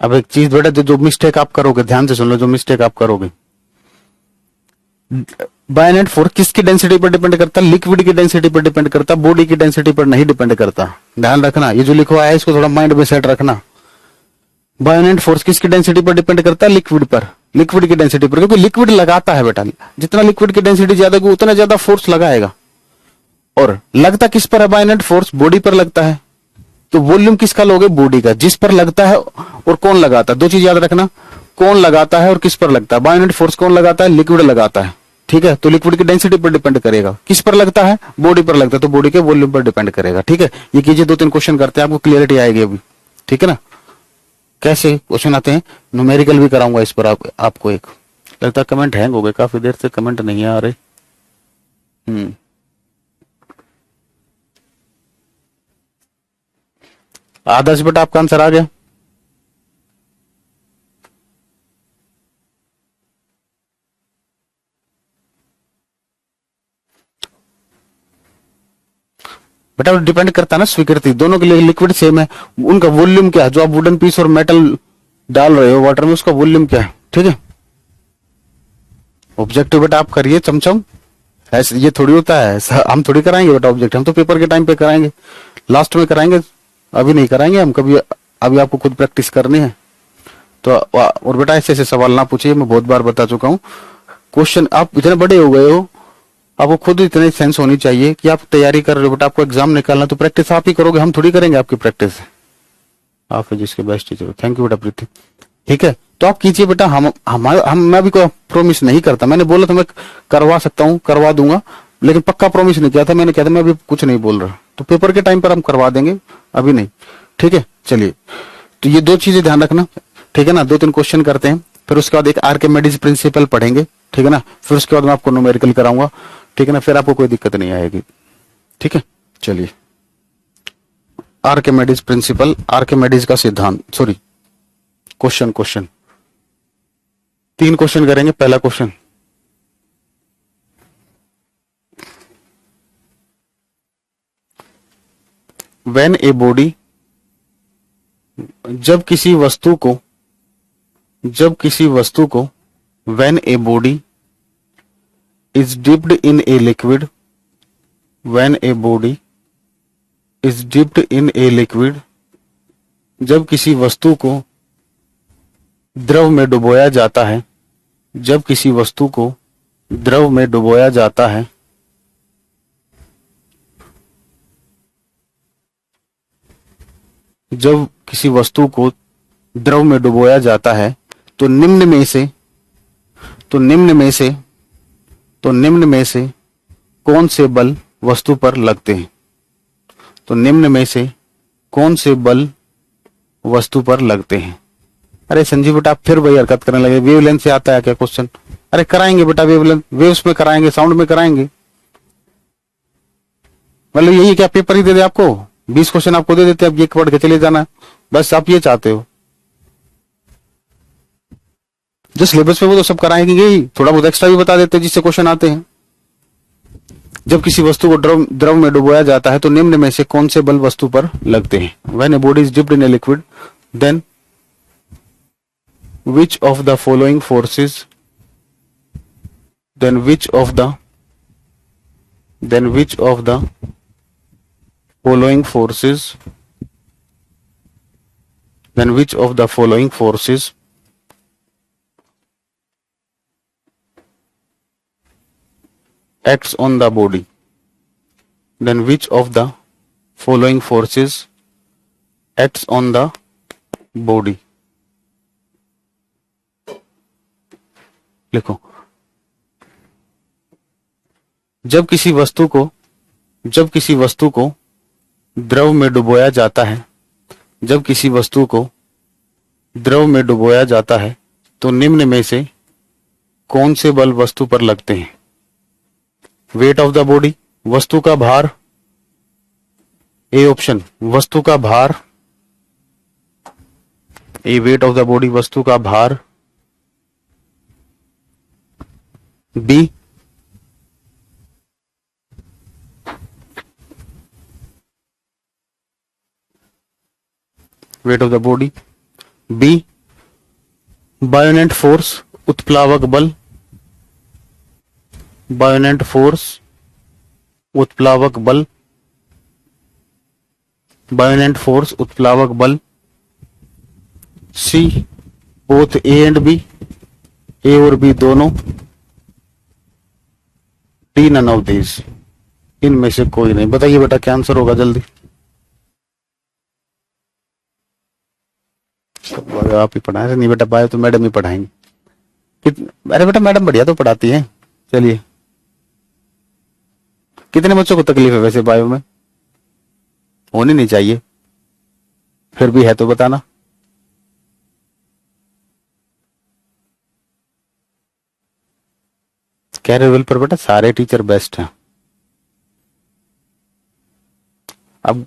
[SPEAKER 1] अब एक चीज बेटा, जो मिस्टेक आप करोगे, ध्यान से सुन लो, जो मिस्टेक आप करोगे, बायोनेंट फोर्स किसकी डेंसिटी पर डिपेंड करता है? लिक्विड की डेंसिटी पर डिपेंड करता, बॉडी की डेंसिटी पर नहीं डिपेंड करता। ध्यान रखना, ये जो लिखा है इसको थोड़ा माइंड में सेट रखना। बायोनेंट फोर्स किसकी डेंसिटी पर डिपेंड करता है? लिक्विड पर, लिक्विड की डेंसिटी पर, क्योंकि लिक्विड लगाता है बेटा। जितना लिक्विड की डेंसिटी ज्यादा होगी उतना ज्यादा फोर्स लगाएगा। और लगता किस पर है बायोनेंट फोर्स? बॉडी पर लगता है। तो वॉल्यूम किसका लोगे? बॉडी का। जिस पर लगता है और कौन लगाता है, दो चीज याद रखना, कौन लगाता है और किस पर लगता है। बायोनेंट फोर्स कौन लगाता है? लिक्विड लगाता है, ठीक है। तो लिक्विड की डेंसिटी पर डिपेंड करेगा। किस पर लगता है? बॉडी पर लगता है, तो बॉडी के वॉल्यूम पर डिपेंड करेगा, ठीक है। ये कीजिए, 2-3 क्वेश्चन करते हैं, आपको क्लियरिटी आएगी अभी, ठीक है ना। कैसे क्वेश्चन आते हैं, न्यूमेरिकल भी कराऊंगा इस पर आपको एक। लगता है कमेंट हैंग हो गए, काफी देर से कमेंट नहीं आ रहे। आदर्श बेटा, आपका आंसर आ गया? बेटा डिपेंड करता है ना, स्वीकृति दोनों के लिए लिक्विड सेम है, उनका वॉल्यूम क्या है। जो आप वुडन पीस और मेटल डाल रहे हो वाटर में, उसका वॉल्यूम क्या है, ठीक है। ऑब्जेक्टिव बेटा आप करिए चमचम, ऐसे ये थोड़ी होता है, हम थोड़ी कराएंगे बेटा ऑब्जेक्ट, हम तो पेपर के टाइम पे कराएंगे, लास्ट में कराएंगे, अभी नहीं कराएंगे हम कभी। अभी आपको खुद प्रैक्टिस करनी है। तो और बेटा ऐसे ऐसे सवाल ना पूछिए, मैं बहुत बार बता चुका हूँ। क्वेश्चन आप इतने बड़े हो गए हो, आपको खुद इतने सेंस होनी चाहिए कि आप तैयारी कर रहे हो बेटा, आपको एग्जाम निकालना, तो प्रैक्टिस आप ही करोगे, हम थोड़ी करेंगे आपकी प्रैक्टिस। आप है जिसके बेस्ट टीचर। थैंक यू बेटा प्रीति, ठीक है। तो आप कीजिए बेटा, हम मैं भी कोई प्रॉमिस नहीं करता, मैंने बोला था मैं करवा सकता हूँ, करवा दूंगा, लेकिन पक्का प्रॉमिस नहीं किया था। मैंने कहा था मैं अभी कुछ नहीं बोल रहा, तो पेपर के टाइम पर हम करवा देंगे, अभी नहीं, ठीक है। चलिए, तो ये 2 चीजें ध्यान रखना, ठीक है ना। 2-3 क्वेश्चन करते हैं, फिर उसके बाद एक आर्किमिडीज प्रिंसिपल पढ़ेंगे, ठीक है ना। फिर उसके बाद मैं आपको न्यूमेरिकल कराऊंगा, ठीक है ना। फिर आपको कोई दिक्कत नहीं आएगी, ठीक है। चलिए, आर्किमिडीज प्रिंसिपल, आर्किमिडीज का सिद्धांत, सॉरी क्वेश्चन 3 क्वेश्चन करेंगे। पहला क्वेश्चन, व्हेन ए बॉडी, जब किसी वस्तु को when a body is dipped in a liquid, when a body is dipped in a liquid, जब किसी वस्तु को द्रव में डुबोया जाता है, जब किसी वस्तु को द्रव में डुबोया जाता है, जब किसी वस्तु को द्रव में डुबोया जाता है तो निम्न में से कौन से बल वस्तु पर लगते हैं? तो निम्न में से कौन से बल वस्तु पर लगते हैं? अरे संजीव बेटा आप फिर वही हरकत करने लगे, वेवलेंथ से आता है क्या क्वेश्चन? अरे कराएंगे बेटा, वेवलेंथ वेव्स में कराएंगे, साउंड में कराएंगे। मतलब यही क्या पेपर ही दे दे आपको, 20 क्वेश्चन आपको दे देते, अब ये पढ़ के चले जाना, बस आप ये चाहते हो? जो सिलेबस में वो तो सब कराएंगे ही, थोड़ा बहुत एक्स्ट्रा भी बता देते हैं जिससे क्वेश्चन आते हैं। जब किसी वस्तु को द्रव में डुबोया जाता है तो निम्न में से कौन से बल वस्तु पर लगते हैं? When a body is dipped in a liquid, then which of the following forces acts on the body? Then which of the following forces acts on the body? लिखो। जब किसी वस्तु को द्रव में डुबोया जाता है, जब किसी वस्तु को द्रव में डुबोया जाता है तो निम्न में से कौन से बल वस्तु पर लगते हैं? वेट ऑफ द बॉडी, वस्तु का भार, ए ऑप्शन वस्तु का भार, A weight of the body वस्तु का भार, B weight of the body, B buoyant force उत्प्लावक बल, बायोनेंट फोर्स उत्प्लावक बल, बायोनेंट फोर्स उत्प्लावक बल, C both A and B, A और बी दोनों, डी नन ऑफ दीज, इनमें से कोई नहीं। बताइए बेटा क्या आंसर होगा जल्दी। आप ही पढ़ाए नहीं बेटा, बायो तो मैडम ही पढ़ाएंगे। अरे बेटा मैडम बढ़िया तो पढ़ाती है। चलिए कितने बच्चों को तकलीफ है वैसे बायो में? होनी नहीं चाहिए, फिर भी है तो बताना। कैरियर पर बेटा सारे टीचर बेस्ट हैं। अब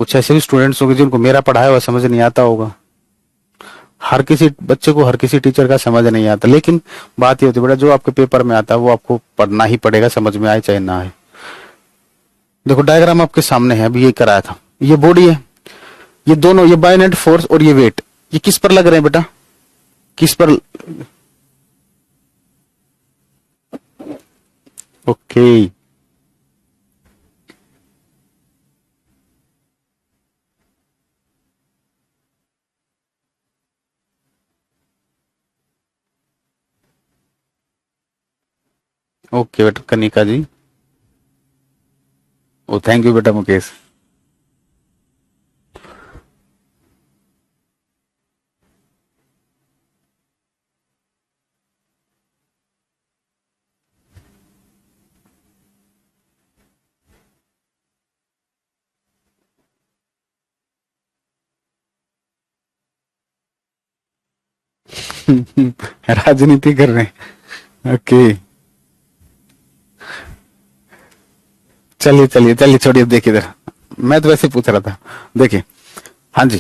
[SPEAKER 1] कुछ ऐसे भी स्टूडेंट्स होंगे जिनको मेरा पढ़ाया हुआ समझ नहीं आता होगा। हर किसी बच्चे को हर किसी टीचर का समझ नहीं आता, लेकिन बात ये होती है बेटा जो आपके पेपर में आता है वो आपको पढ़ना ही पड़ेगा, समझ में आए चाहे ना आए। देखो डायग्राम आपके सामने है, अभी ये कराया था। ये बॉडी है, ये दोनों, ये बायोनेंट फोर्स और ये वेट, ये किस पर लग रहे हैं बेटा? किस पर? ओके ओके बेटा कनिका जी, ओ थैंक यू बेटा मुकेश। राजनीति कर रहे हैं, ओके चलिए चलिए चलिए छोड़िए। देखिए इधर, मैं तो वैसे पूछ रहा था। देखिए हाँ जी,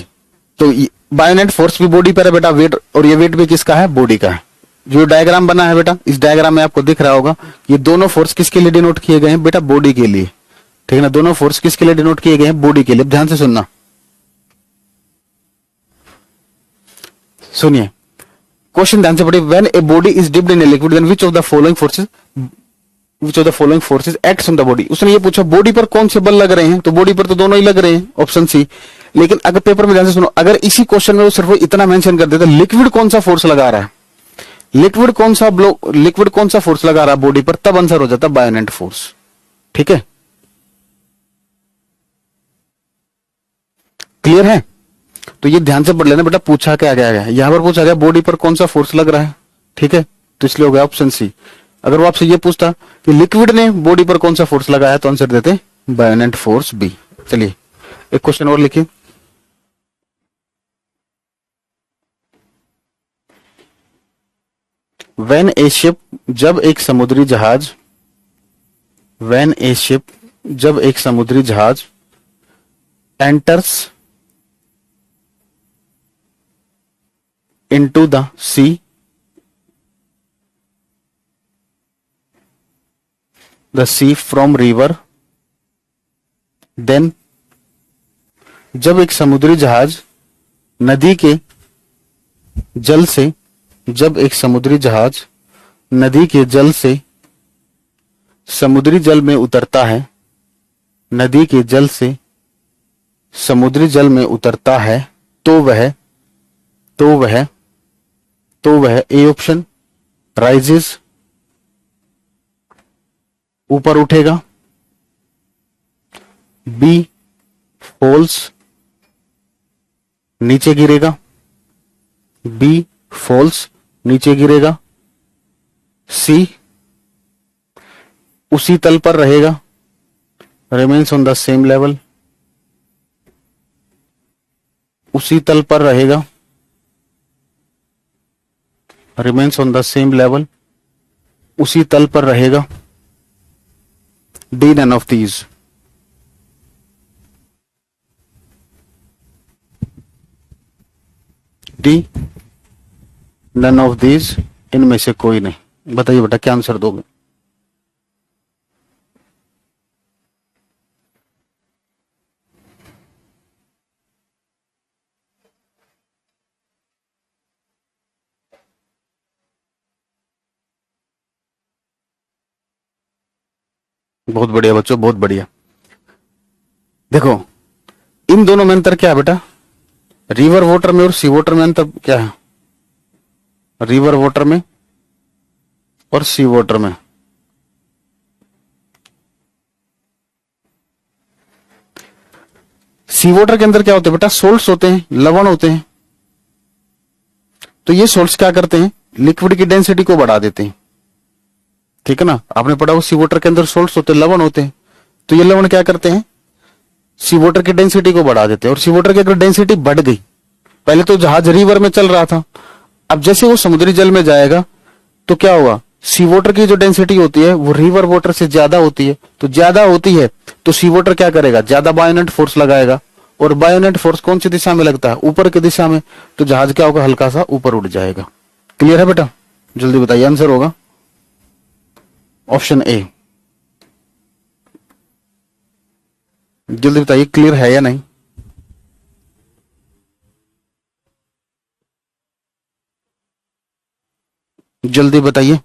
[SPEAKER 1] तो बायोनेट फोर्स भी बॉडी पर है बेटा, वेट, और ये वेट भी किसका है? बॉडी का है। जो डायग्राम बना है बेटा, इस डायग्राम में आपको दिख रहा होगा ये दोनों फोर्स किसके लिए डिनोट किए गए हैं बेटा? बॉडी के लिए, ठीक है ना। दोनों फोर्स किसके लिए डिनोट किए गए हैं? बॉडी के लिए। ध्यान से सुनना, सुनिए क्वेश्चन ध्यान से पढ़िए। When a body is dipped in a liquid then which of the following forces acts on the body. उसने ये पूछा बॉडी पर कौन से बल लग रहे हैं, तो बॉडी पर तो दोनों ही लग रहे हैं, ऑप्शन सी लेकिन अगर पेपर में ध्यान से सुनो, अगर इसी क्वेश्चन में वो सिर्फ इतना मेंशन कर देता लिक्विड कौन सा फोर्स लगा रहा है, लिक्विड कौन सा फोर्स लगा रहा है बॉडी पर, तब आंसर हो जाता बायोनेट फोर्स। ठीक है, क्लियर है? तो ये ध्यान से पढ़ लेना बेटा, पूछा क्या गया है, यहां पर पूछा गया बॉडी पर कौन सा फोर्स लग रहा है। ठीक है, तो इसलिए हो गया ऑप्शन सी। अगर वो आपसे ये पूछता कि लिक्विड ने बॉडी पर कौन सा फोर्स लगाया तो आंसर देते बायोनेट फोर्स बी। चलिए एक क्वेश्चन और लिखिए। व्हेन ए शिप, जब एक समुद्री जहाज, व्हेन ए शिप, जब एक समुद्री जहाज enters into the sea, the sea from river, then, जब एक समुद्री जहाज नदी के जल से, जब एक समुद्री जहाज नदी के जल से समुद्री जल में उतरता है, नदी के जल से समुद्री जल में उतरता है, तो वह ए ऑप्शन राइजेस, ऊपर उठेगा, बी फॉल्स, नीचे गिरेगा, बी फॉल्स, नीचे गिरेगा, सी उसी तल पर रहेगा, remains on the same level, उसी तल पर रहेगा, remains on the same level, उसी तल पर रहेगा, d none of these. D none of these, इनमें से कोई नहीं। बताइए बेटा क्या आंसर दोगे? बहुत बढ़िया बच्चों, बहुत बढ़िया। देखो इन दोनों में अंतर क्या है बेटा, रिवर वाटर में और सी वाटर में अंतर क्या है? रिवर वाटर में और सी वाटर में सी वाटर के अंदर क्या होते हैं बेटा? सोल्ट्स होते हैं, लवण होते हैं। तो ये सोल्ट्स क्या करते हैं? लिक्विड की डेंसिटी को बढ़ा देते हैं। ठीक है ना, आपने पढ़ा हो सी वाटर के अंदर सोल्ट्स होते हैं, लवण होते हैं। तो ये लवण क्या करते हैं? सी वाटर की डेंसिटी को बढ़ा देते हैं। और सी वाटर की अगर डेंसिटी बढ़ गई, पहले तो जहाज रिवर में चल रहा था, अब जैसे वो समुद्री जल में जाएगा तो क्या होगा? सी वाटर की जो डेंसिटी होती है वो रिवर वाटर से ज्यादा होती है। तो ज्यादा होती है तो सी वाटर क्या करेगा? ज्यादा बायोनेट फोर्स लगाएगा। और बायोनेट फोर्स कौन सी दिशा में लगता है? ऊपर की दिशा में। तो जहाज क्या होगा? हल्का सा ऊपर उड़ जाएगा। क्लियर है बेटा? जल्दी बताइए, आंसर होगा ऑप्शन ए। जल्दी बताइए क्लियर है या नहीं? जल्दी बताइए।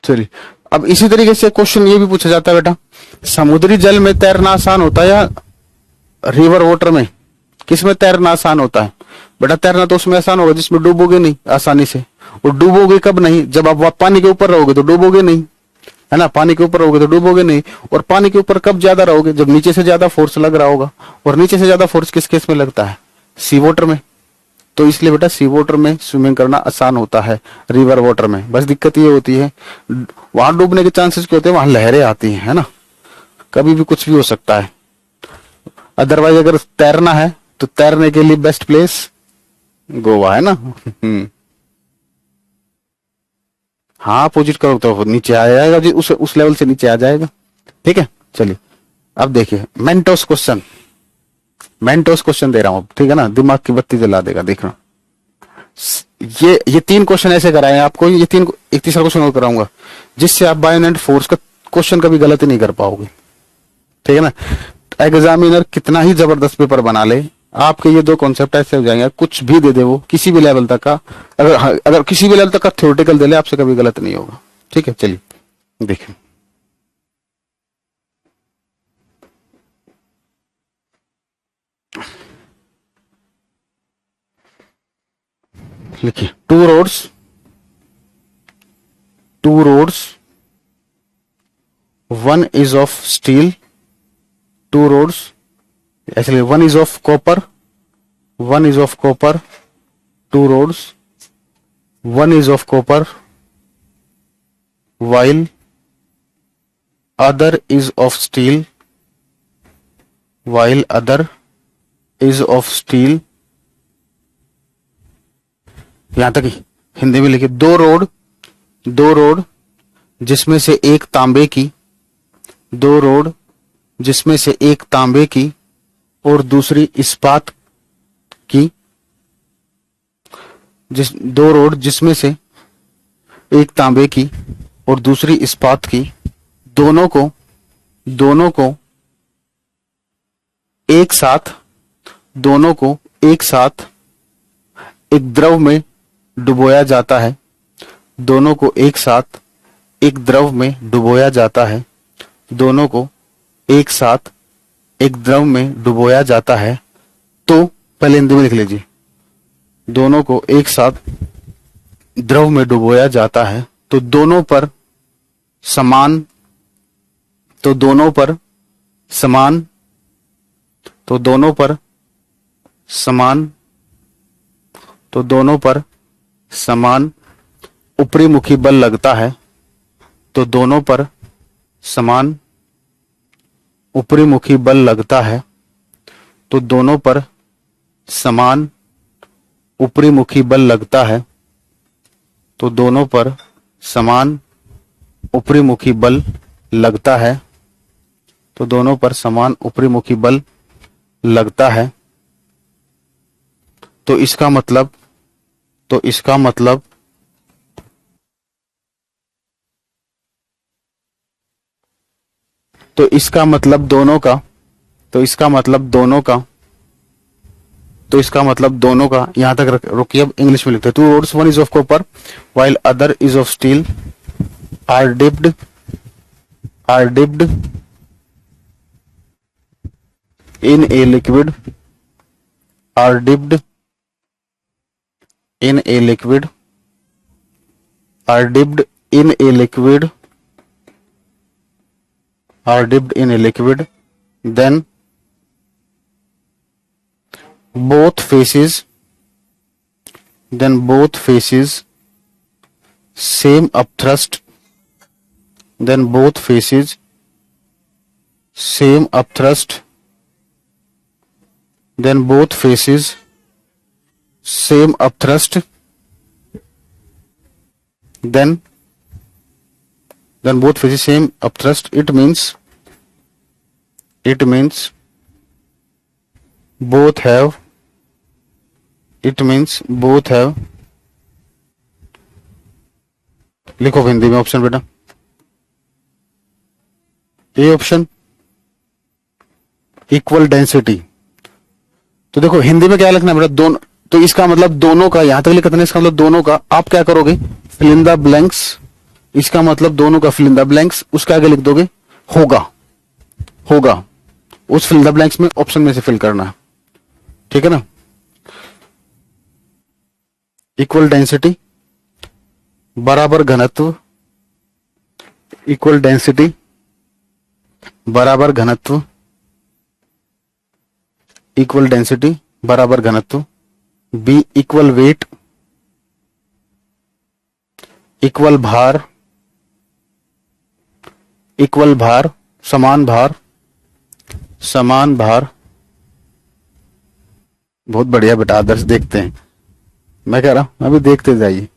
[SPEAKER 1] चलिए अब इसी तरीके से क्वेश्चन ये भी पूछा जाता है बेटा, समुद्री जल में तैरना आसान होता है या रिवर वाटर में? किस में तैरना आसान होता है? बेटा तैरना तो उसमें आसान होगा जिसमें डूबोगे नहीं आसानी से। और डूबोगे कब नहीं? जब आप पानी के ऊपर रहोगे तो डूबोगे नहीं, है ना? पानी के ऊपर रहोगे तो डूबोगे नहीं। और पानी के ऊपर कब ज्यादा रहोगे? जब नीचे से ज्यादा फोर्स लग रहा होगा। और नीचे से ज्यादा फोर्स किस केस में लगता है? सी वाटर में। तो इसलिए बेटा सी वाटर में स्विमिंग करना आसान होता है रिवर वाटर में। बस दिक्कत ये होती है वहां डूबने के चांसेस क्या होते हैं? वहां लहरें आती हैं, है ना? कभी भी कुछ भी हो सकता है। अदरवाइज अगर तैरना है तो तैरने के लिए बेस्ट प्लेस गोवा, है ना? हाँ अपोजिट करो तो नीचे आ जाएगा जी, उस लेवल से नीचे आ जाएगा। ठीक है, चलिए अब देखिए मेंटोस क्वेश्चन। मेंटोस क्वेश्चन दे रहा हूं, ठीक है ना, दिमाग की बत्ती जला देगा, देखना। ये 3 क्वेश्चन ऐसे कराए आपको, ये 3, एक तीसरा क्वेश्चन और कराऊंगा जिससे आप बायोनेट फोर्स का क्वेश्चन कभी गलत ही नहीं कर पाओगे, ठीक है ना। एग्जामिनर कितना ही जबरदस्त पेपर बना ले, आपके ये 2 कॉन्सेप्ट ऐसे हो जाएंगे, कुछ भी दे दे वो किसी भी लेवल तक का, अगर किसी भी लेवल तक का थ्योरेटिकल दे ले, आपसे कभी गलत नहीं होगा, ठीक है। चलिए देखें, लिखिए, 2 rods, one is of steel, 2 rods, actually one is of copper, 2 rods, one is of copper, while other is of steel, यहां तक ही हिंदी में लिखिए, 2 रोड जिसमें से एक तांबे की, 2 रोड जिसमें से एक तांबे की और दूसरी इस्पात की, 2 रोड जिसमें से एक तांबे की और दूसरी इस्पात की, दोनों को एक साथ एक द्रव में डुबोया जाता है, दोनों को एक साथ एक द्रव में डुबोया जाता है, दोनों को एक साथ एक द्रव में डुबोया जाता है। तो पहले हिंदी में लिख लीजिए, दोनों को एक साथ द्रव में डुबोया जाता है, तो दोनों पर समान ऊपरी मुखी बल लगता है, तो दोनों पर समान ऊपरी मुखी बल लगता है, तो दोनों पर समान ऊपरी मुखी बल लगता है, तो दोनों पर समान ऊपरी मुखी बल लगता है, तो दोनों पर समान ऊपरी मुखी बल लगता है। तो इसका मतलब दोनों का यहां तक रुकिए, अब इंग्लिश में लिखते हैं। 2 rods, one is of copper while other is of steel, are dipped in a liquid, are dipped in a liquid, then both faces same upthrust, then both faces same upthrust, then both faces same upthrust, then both faces same upthrust, it means both have लिखो हिंदी में option बेटा, A option equal density. तो देखो हिंदी में क्या लिखना है बेटा, दोनों, तो इसका मतलब दोनों का, यहां तक लिखते हैं, इसका मतलब दोनों का, आप क्या करोगे, फिल इन द ब्लैंक्स, इसका मतलब दोनों का फिल इन द ब्लैंक्स, उसका आगे लिख दोगे होगा, उस फिल इन द ब्लैंक्स में ऑप्शन में से फिल करना है, ठीक है ना। इक्वल डेंसिटी बराबर घनत्व, इक्वल डेंसिटी बराबर घनत्व, इक्वल डेंसिटी बराबर घनत्व, बी इक्वल वेट, इक्वल भार, समान भार। बहुत बढ़िया बेटा आदर्श, देखते हैं, मैं कह रहा हूं अभी देखते जाइए,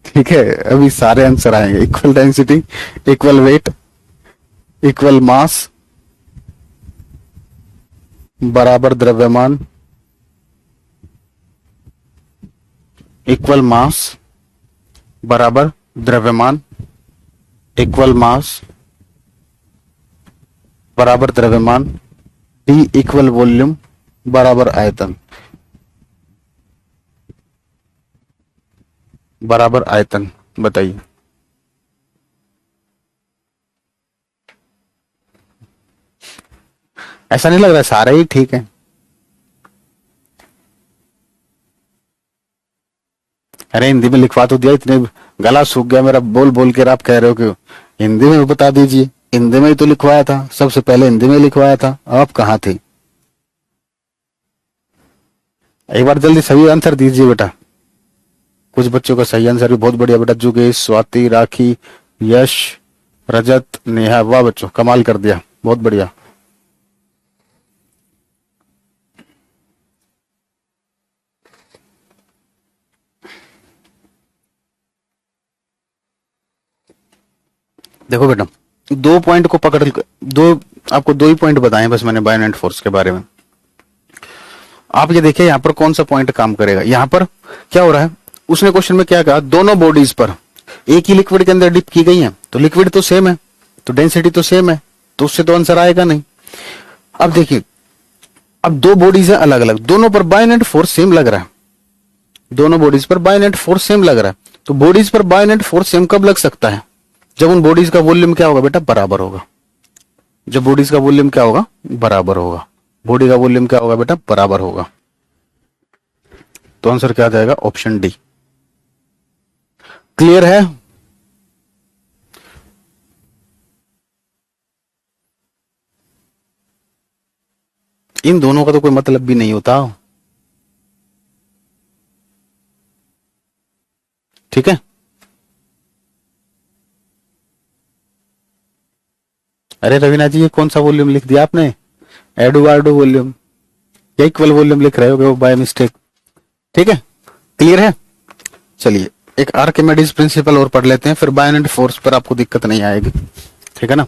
[SPEAKER 1] ठीक है, अभी सारे आंसर आएंगे। Equal density, equal weight, equal मास, बराबर द्रव्यमान इक्वल मास बराबर द्रव्यमान इक्वल मास बराबर द्रव्यमान डी इक्वल वॉल्यूम बराबर आयतन बराबर आयतन। बताइए। ऐसा नहीं लग रहा सारे ही ठीक है? अरे हिंदी में लिखवा तो दिया, इतने गला सूख गया मेरा बोल बोल के, आप कह रहे हो कि हिंदी में बता दीजिए। हिंदी में ही तो लिखवाया था, सबसे पहले हिंदी में लिखवाया था, आप कहाँ थे? एक बार जल्दी सही आंसर दीजिए बेटा। कुछ बच्चों का सही आंसर भी बहुत बढ़िया बेटा, जुगेश, स्वाति, राखी, यश, रजत, नेहा, वाह बच्चों कमाल कर दिया, बहुत बढ़िया। देखो बेटा, दो पॉइंट को पकड़, दो आपको दो ही पॉइंट बताए बस मैंने बायोनेट फोर्स के बारे में। आप ये देखिए यहां पर कौन सा पॉइंट काम करेगा। यहां पर क्या हो रहा है, उसने क्वेश्चन में क्या कहा, दोनों बॉडीज पर एक ही लिक्विड के अंदर डिप की गई है, तो लिक्विड तो सेम है, तो डेंसिटी तो सेम है, तो उससे तो आंसर आएगा नहीं। अब देखिए, अब दो बॉडीज है अलग अलग, दोनों पर बायोनेट फोर्स सेम लग रहा है, दोनों बॉडीज पर बायोनेट फोर्स सेम लग रहा है। तो बॉडीज पर बायोनेट फोर्स सेम कब लग सकता है? जब उन बॉडीज का वॉल्यूम क्या होगा बेटा, बराबर होगा। जब बॉडीज का वॉल्यूम क्या होगा, बराबर होगा। बॉडी का वॉल्यूम क्या होगा बेटा, बराबर होगा। तो आंसर क्या आ जाएगा, ऑप्शन डी। क्लियर है? इन दोनों का तो कोई मतलब भी नहीं होता, ठीक है। अरे रवीना जी, ये कौन सा वॉल्यूम लिख दिया आपने, एडुवार्डो वॉल्यूम या इक्वल वॉल्यूम लिख रहे हो बाय मिस्टेक? ठीक है, क्लियर है। चलिए एक आर्किमिडीज प्रिंसिपल और पढ़ लेते हैं, फिर बायोनेट फोर्स पर आपको दिक्कत नहीं आएगी, ठीक है ना।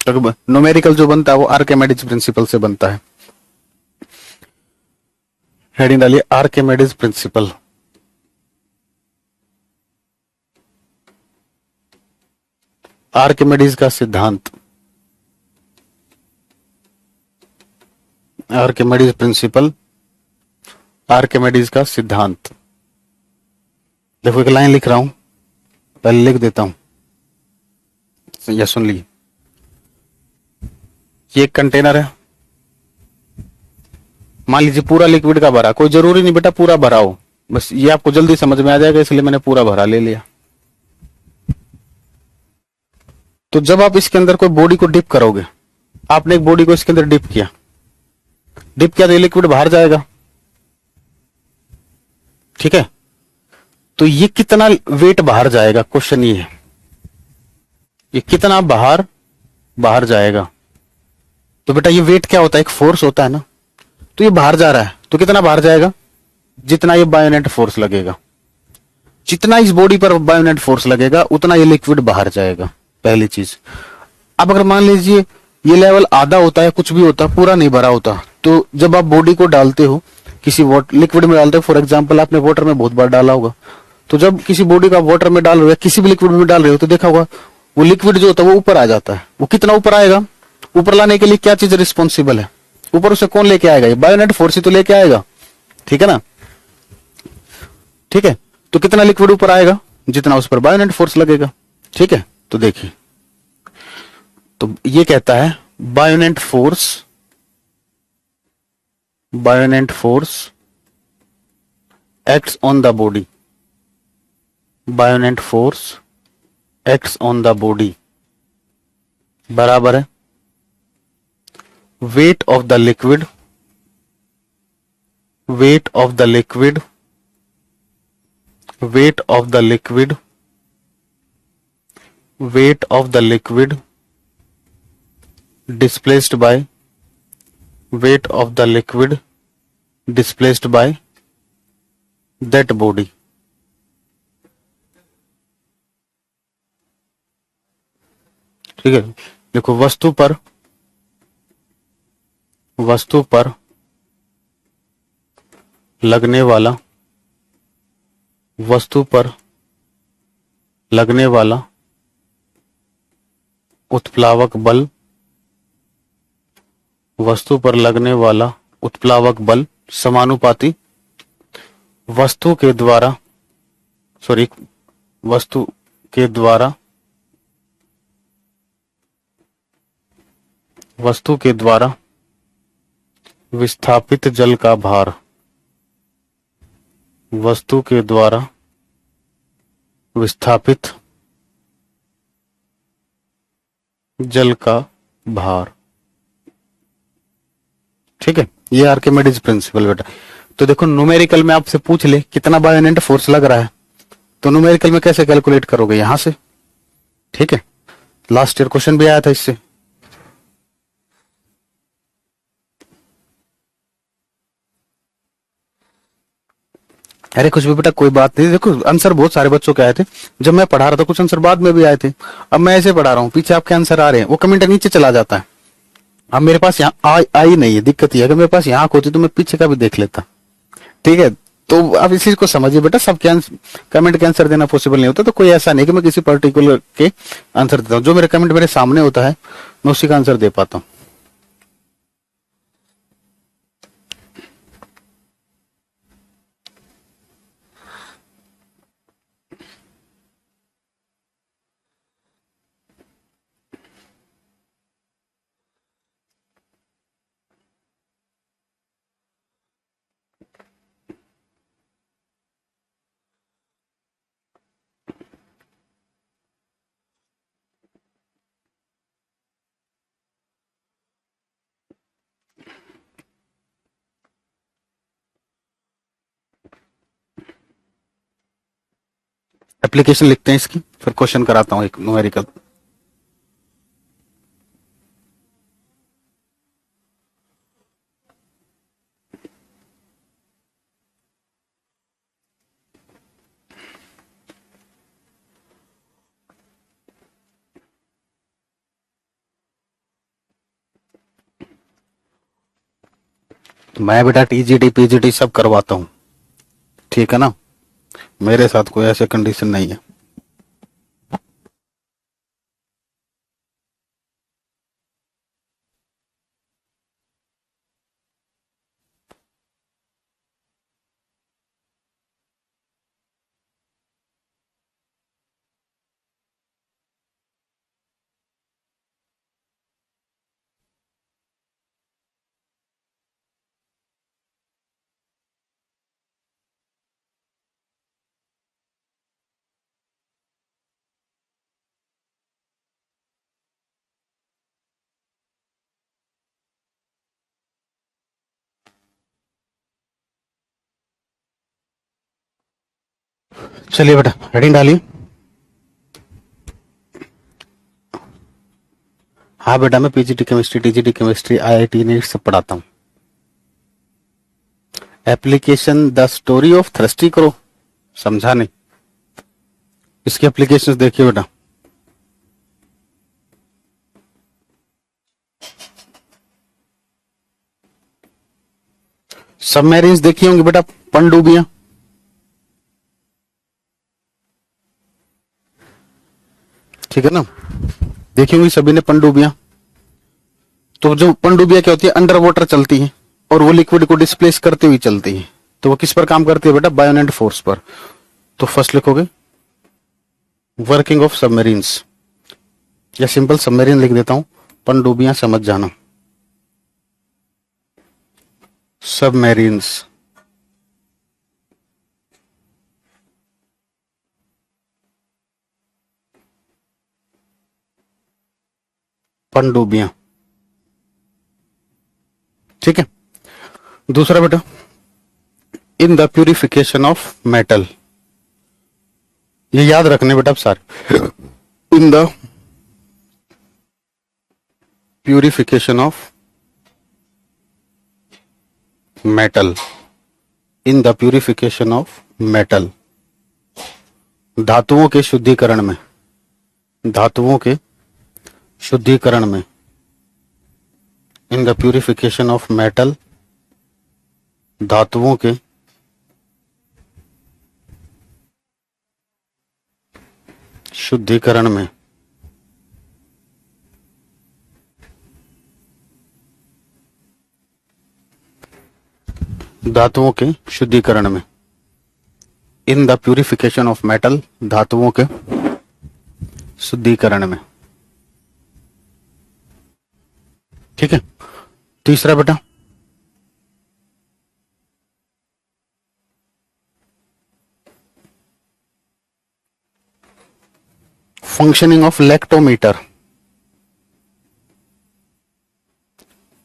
[SPEAKER 1] तो न्यूमेरिकल जो बनता है वो आर्किमिडीज प्रिंसिपल से बनता है। हेडिंग डालिए आर्किमिडीज प्रिंसिपल। आर्किमिडीज का सिद्धांत, आर्किमिडीज प्रिंसिपल, आर्किमिडीज का सिद्धांत। देखो एक लाइन लिख रहा हूं, पहले लिख देता हूं, या सुन लीजिए। ये एक कंटेनर है, मान लीजिए पूरा लिक्विड का भरा, कोई जरूरी नहीं बेटा पूरा भरा हो, बस ये आपको जल्दी समझ में आ जाएगा इसलिए मैंने पूरा भरा ले लिया। तो जब आप इसके अंदर कोई बॉडी को डिप करोगे, आपने एक बॉडी को इसके अंदर डिप किया, डिप किया तो ये लिक्विड बाहर जाएगा, ठीक है। तो ये कितना वेट बाहर जाएगा, क्वेश्चन ये है, ये कितना बाहर बाहर जाएगा। तो बेटा ये वेट क्या होता है, एक फोर्स होता है ना, तो ये बाहर जा रहा है तो कितना बाहर जाएगा, जितना ये बायोनेट फोर्स लगेगा, जितना इस बॉडी पर बायोनेट फोर्स लगेगा उतना ये लिक्विड बाहर जाएगा, पहली चीज। अब अगर मान लीजिए ये लेवल आधा होता है, कुछ भी होता, पूरा नहीं भरा होता, तो जब आप बॉडी को डालते हो किसी लिक्विड में डालते हो, फॉर एग्जाम्पल आपने वाटर में बहुत बार डाला होगा, तो जब किसी बॉडी का वाटर में डाल रहे हो या किसी भी लिक्विड में डाल रहे हो तो देखा होगा वो लिक्विड जो होता है वो ऊपर आ जाता है। वो कितना ऊपर आएगा, ऊपर लाने के लिए क्या चीज रिस्पॉन्सिबल है, ऊपर उसे कौन लेके आएगा, ये बायोनेट फोर्स ही तो लेके आएगा, ठीक है ना। ठीक है, तो कितना लिक्विड ऊपर आएगा, जितना उस पर बायोनेट फोर्स लगेगा, ठीक है। तो देखिए, तो ये कहता है BioNTech force, BioNTech force acts on the body, BioNTech force acts on the body बराबर है wait of the liquid, wait of the liquid, wait of the liquid, wait of the liquid displaced by weight of the liquid displaced by that body। ठीक है, देखो वस्तु पर लगने वाला, वस्तु पर लगने वाला उत्प्लावक बल, वस्तु पर लगने वाला उत्प्लावक बल समानुपाती वस्तु के द्वारा वस्तु के द्वारा वस्तु के द्वारा विस्थापित जल का भार, वस्तु के द्वारा विस्थापित जल का भार। ठीक है, ये आर्किमिडीज प्रिंसिपल बेटा। तो देखो न्यूमेरिकल में आपसे पूछ ले कितना बायोनेंट फोर्स लग रहा है, तो न्यूमेरिकल में कैसे कैलकुलेट करोगे, यहां से। ठीक है, लास्ट ईयर क्वेश्चन भी आया था इससे। अरे कुछ भी बेटा, कोई बात नहीं। देखो आंसर बहुत सारे बच्चों के आए थे जब मैं पढ़ा रहा था, कुछ आंसर बाद में भी आए थे। अब मैं ऐसे पढ़ा रहा हूँ, पीछे आपके आंसर आ रहे हैं, वो कमेंट नीचे चला जाता है। अब मेरे पास यहाँ आई नहीं है, दिक्कत ये है। अगर मेरे पास यहाँ होती तो मैं पीछे का भी देख लेता। ठीक है, तो अब इस चीज को समझिए बेटा, सबके कमेंट के आंसर देना पॉसिबल नहीं होता। तो कोई ऐसा नहीं कि मैं किसी पर्टिकुलर के आंसर देता हूँ। जो मेरे कमेंट मेरे सामने होता है मैं उसी का आंसर दे पाता हूँ। एप्लीकेशन लिखते हैं इसकी, फिर क्वेश्चन कराता हूँ एक न्यूमेरिकल। मैं बेटा टीजीटी पीजीटी सब करवाता हूँ, ठीक है ना, मेरे साथ कोई ऐसे कंडीशन नहीं है। चलिए बेटा हेडिंग डालिए। हाँ बेटा, मैं PGT chemistry, TGT chemistry, IIT NEET सब पढ़ाता हूँ। Application the story of thirsty करो, समझा नहीं। इसकी एप्लीकेशंस देखिए बेटा। सबमरीन्स देखी होंगी बेटा, पनडुब्बियां। ठीक है ना, देखी होंगी सभी ने पनडुब्बियां। तो जो पनडुब्बियां क्या होती है, अंडर वाटर चलती है और वो लिक्विड को डिस्प्लेस करते हुए चलती है। तो वो किस पर काम करती है बेटा, बायोनेंट फोर्स पर। तो फर्स्ट लिखोगे वर्किंग ऑफ सबमरीन्स, या सिंपल सबमरीन लिख देता हूं, पनडुब्बियां समझ जाना। सबमरीन्स, पनडुब्बियां। ठीक है, दूसरा बेटा in the purification of metal, ये याद रखने बेटा आप सारे। In the purification of metal, in the purification of metal, धातुओं के शुद्धिकरण में, धातुओं के शुद्धिकरण में, in the purification of metal, धातुओं के शुद्धिकरण में, धातुओं के शुद्धिकरण में, in the purification of metal, धातुओं के शुद्धिकरण में। ठीक है। तीसरा बेटा, functioning of lactometer,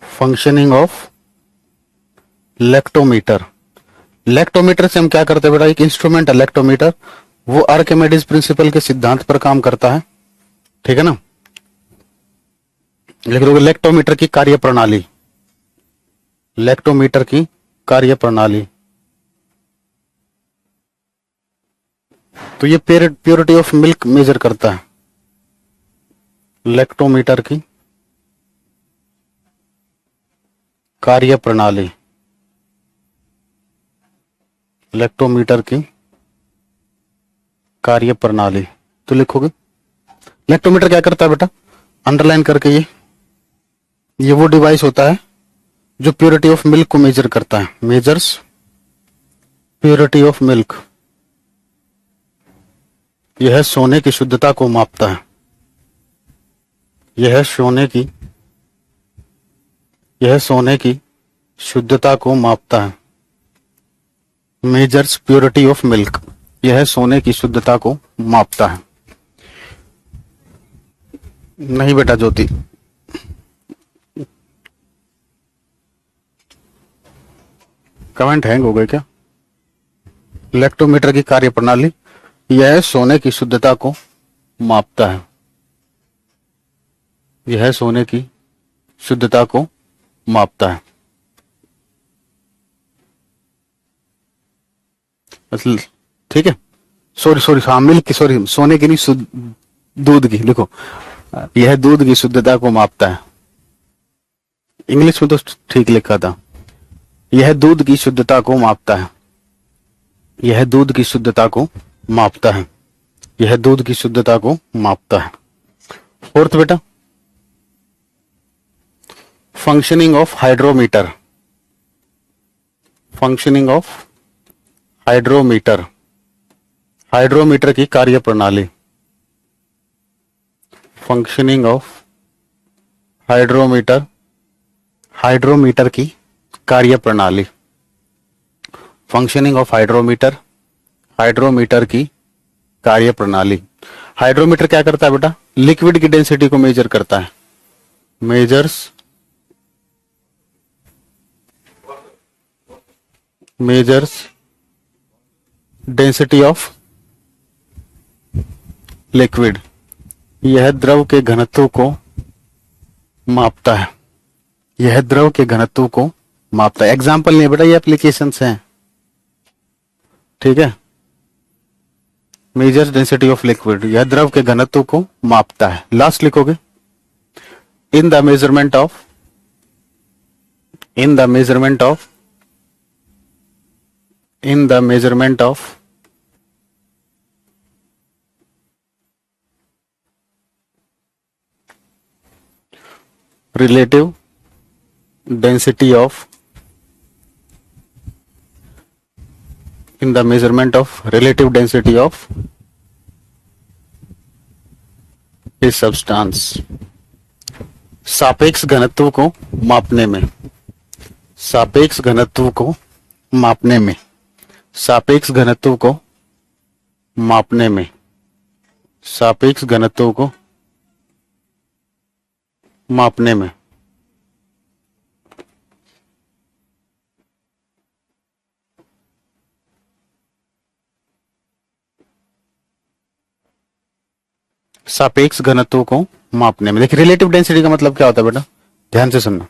[SPEAKER 1] functioning of lactometer. Lactometer से हम क्या करते हैं बेटा, एक इंस्ट्रूमेंट है लैक्टोमीटर, वो आर्किमिडीज प्रिंसिपल के सिद्धांत पर काम करता है। ठीक है ना। लिख दोगे लैक्टोमीटर की कार्य प्रणाली, लैक्टोमीटर की कार्य प्रणाली। तो ये प्योरिटी ऑफ मिल्क मेजर करता है, लैक्टोमीटर की कार्य प्रणाली, लैक्टोमीटर की कार्य प्रणाली। तो लिखोगे लैक्टोमीटर क्या करता है बेटा, अंडरलाइन करके, ये वो डिवाइस होता है जो प्योरिटी ऑफ मिल्क को मेजर करता है, मेजर्स प्योरिटी ऑफ मिल्क। यह सोने की शुद्धता को मापता है, यह सोने की शुद्धता को मापता है, मेजर्स प्योरिटी ऑफ मिल्क, यह सोने की शुद्धता को मापता है। नहीं बेटा ज्योति, कमेंट हैंग हो गए क्या। लैक्टोमीटर की कार्य प्रणाली, यह सोने की शुद्धता को मापता है, यह सोने की शुद्धता को मापता है। ठीक है। सॉरी हाँ, मिल्क की, सॉरी सोने की नहीं, दूध की। लिखो यह दूध की शुद्धता को मापता है। इंग्लिश में तो ठीक लिखा था, यह दूध की शुद्धता को मापता है, यह दूध की शुद्धता को मापता है, यह दूध की शुद्धता को मापता है। फोर्थ बेटा, functioning of hydrometer, functioning of hydrometer, hydrometer की कार्य प्रणाली, फंक्शनिंग ऑफ हाइड्रोमीटर, हाइड्रोमीटर की कार्य प्रणाली, फंक्शनिंग ऑफ हाइड्रोमीटर, हाइड्रोमीटर की कार्य प्रणाली। हाइड्रोमीटर क्या करता है बेटा, लिक्विड की डेंसिटी को मेजर करता है, मेजर्स डेंसिटी ऑफ लिक्विड, यह द्रव के घनत्व को मापता है, यह द्रव के घनत्व को मापता है। एग्जाम्पल नहीं बेटा, ये एप्लीकेशंस हैं। ठीक है। मेजर्स डेंसिटी ऑफ लिक्विड, यह द्रव के घनत्व को मापता है। लास्ट लिखोगे in the measurement of, in the measurement of, in the measurement of relative density of, in the measurement of relative density of a substance, सापेक्ष घनत्व को मापने में, सापेक्ष घनत्व को मापने में, सापेक्ष घनत्व को मापने में, सापेक्ष घनत्व को मापने में। सापेक्ष घनत्व को मापने में। देखिए रिलेटिव डेंसिटी का मतलब क्या होता है बेटा, ध्यान से सुनना।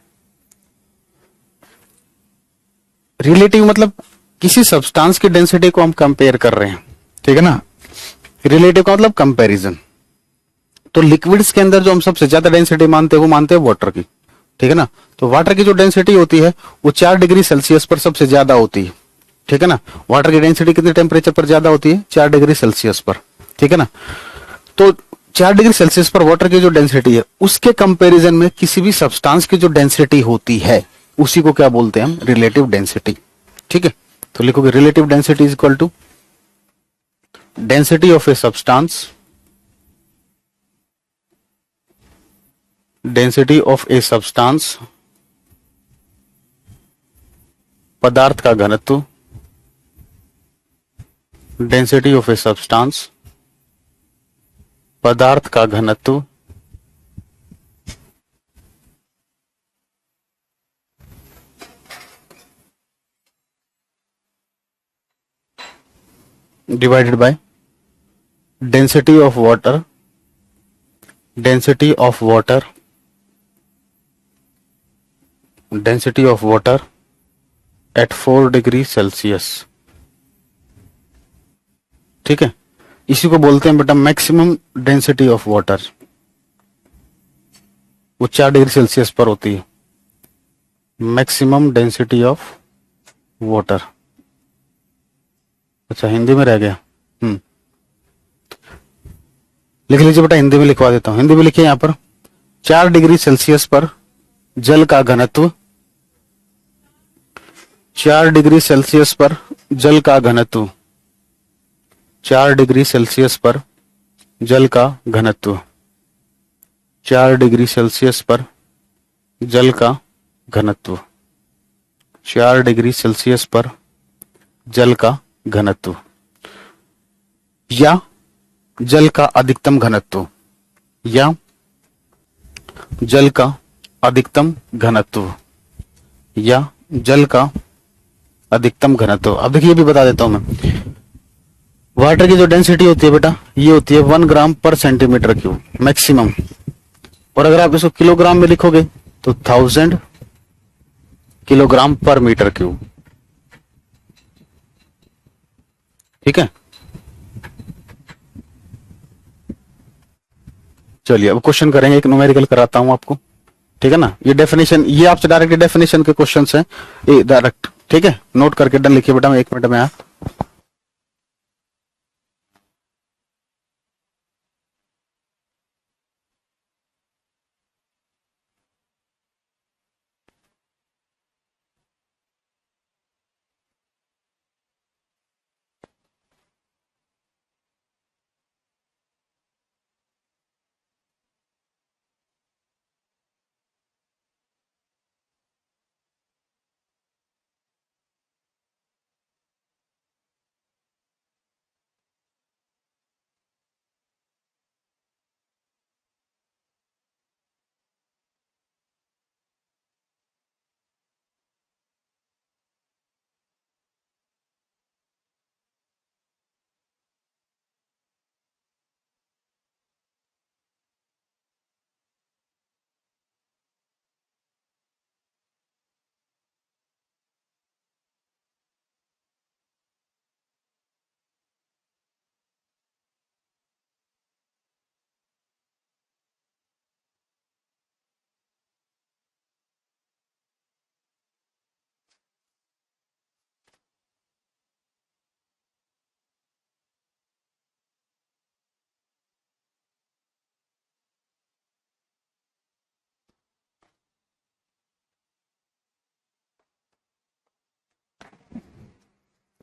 [SPEAKER 1] रिलेटिव मतलब किसी सब्सटेंस की डेंसिटी को हम कंपेयर कर रहे हैं, ठीक है ना। रिलेटिव का मतलब कंपैरिजन। तो लिक्विड्स के अंदर जो हम सबसे ज्यादा डेंसिटी मानते हैं वो मानते हैं वाटर की, ठीक है ना। तो वाटर की जो डेंसिटी होती है वो 4 डिग्री सेल्सियस पर सबसे ज्यादा होती है, ठीक है ना। वाटर की डेंसिटी कितने टेम्परेचर पर ज्यादा होती है, 4 डिग्री सेल्सियस पर, ठीक है ना। तो 4 डिग्री सेल्सियस पर वाटर की जो डेंसिटी है उसके कंपैरिजन में किसी भी सब्सटेंस की जो डेंसिटी होती है उसी को क्या बोलते हैं हम, रिलेटिव डेंसिटी। ठीक है, तो लिखोगे relative density is equal to density of a substance, density of a substance, पदार्थ का घनत्व, डेंसिटी ऑफ ए सब्सटेंस, पदार्थ का घनत्व, divided by density of water, density of water, density of water at 4 degree Celsius. ठीक है, इसी को बोलते हैं बेटा मैक्सिमम डेंसिटी ऑफ वाटर, वो 4 डिग्री सेल्सियस पर होती है, मैक्सिमम डेंसिटी ऑफ वाटर। अच्छा हिंदी में रह गया, लिख लीजिए बेटा, हिंदी में लिखवा देता हूं। हिंदी में लिखिए यहां पर 4 डिग्री सेल्सियस पर जल का घनत्व, 4 डिग्री सेल्सियस पर जल का घनत्व, 4 डिग्री सेल्सियस पर जल का घनत्व, 4 डिग्री सेल्सियस पर जल का घनत्व, 4 डिग्री सेल्सियस पर जल का घनत्व, या जल का अधिकतम घनत्व, या जल का अधिकतम घनत्व, या जल का अधिकतम घनत्व। अब देखिए ये भी बता देता हूं मैं, वाटर की जो डेंसिटी होती है बेटा ये होती है 1 ग्राम पर सेंटीमीटर क्यूब मैक्सिमम, और अगर आप इसको किलोग्राम में लिखोगे तो 1000 किलोग्राम पर मीटर क्यूब। ठीक है, चलिए अब क्वेश्चन करेंगे, एक न्यूमेरिकल कराता हूं आपको। ठीक है ना, ये डेफिनेशन, ये आपसे डायरेक्ट डेफिनेशन के क्वेश्चंस हैं ये डायरेक्ट। ठीक है, नोट करके डन लिखिए बेटा, मैं 1 मिनट में आया।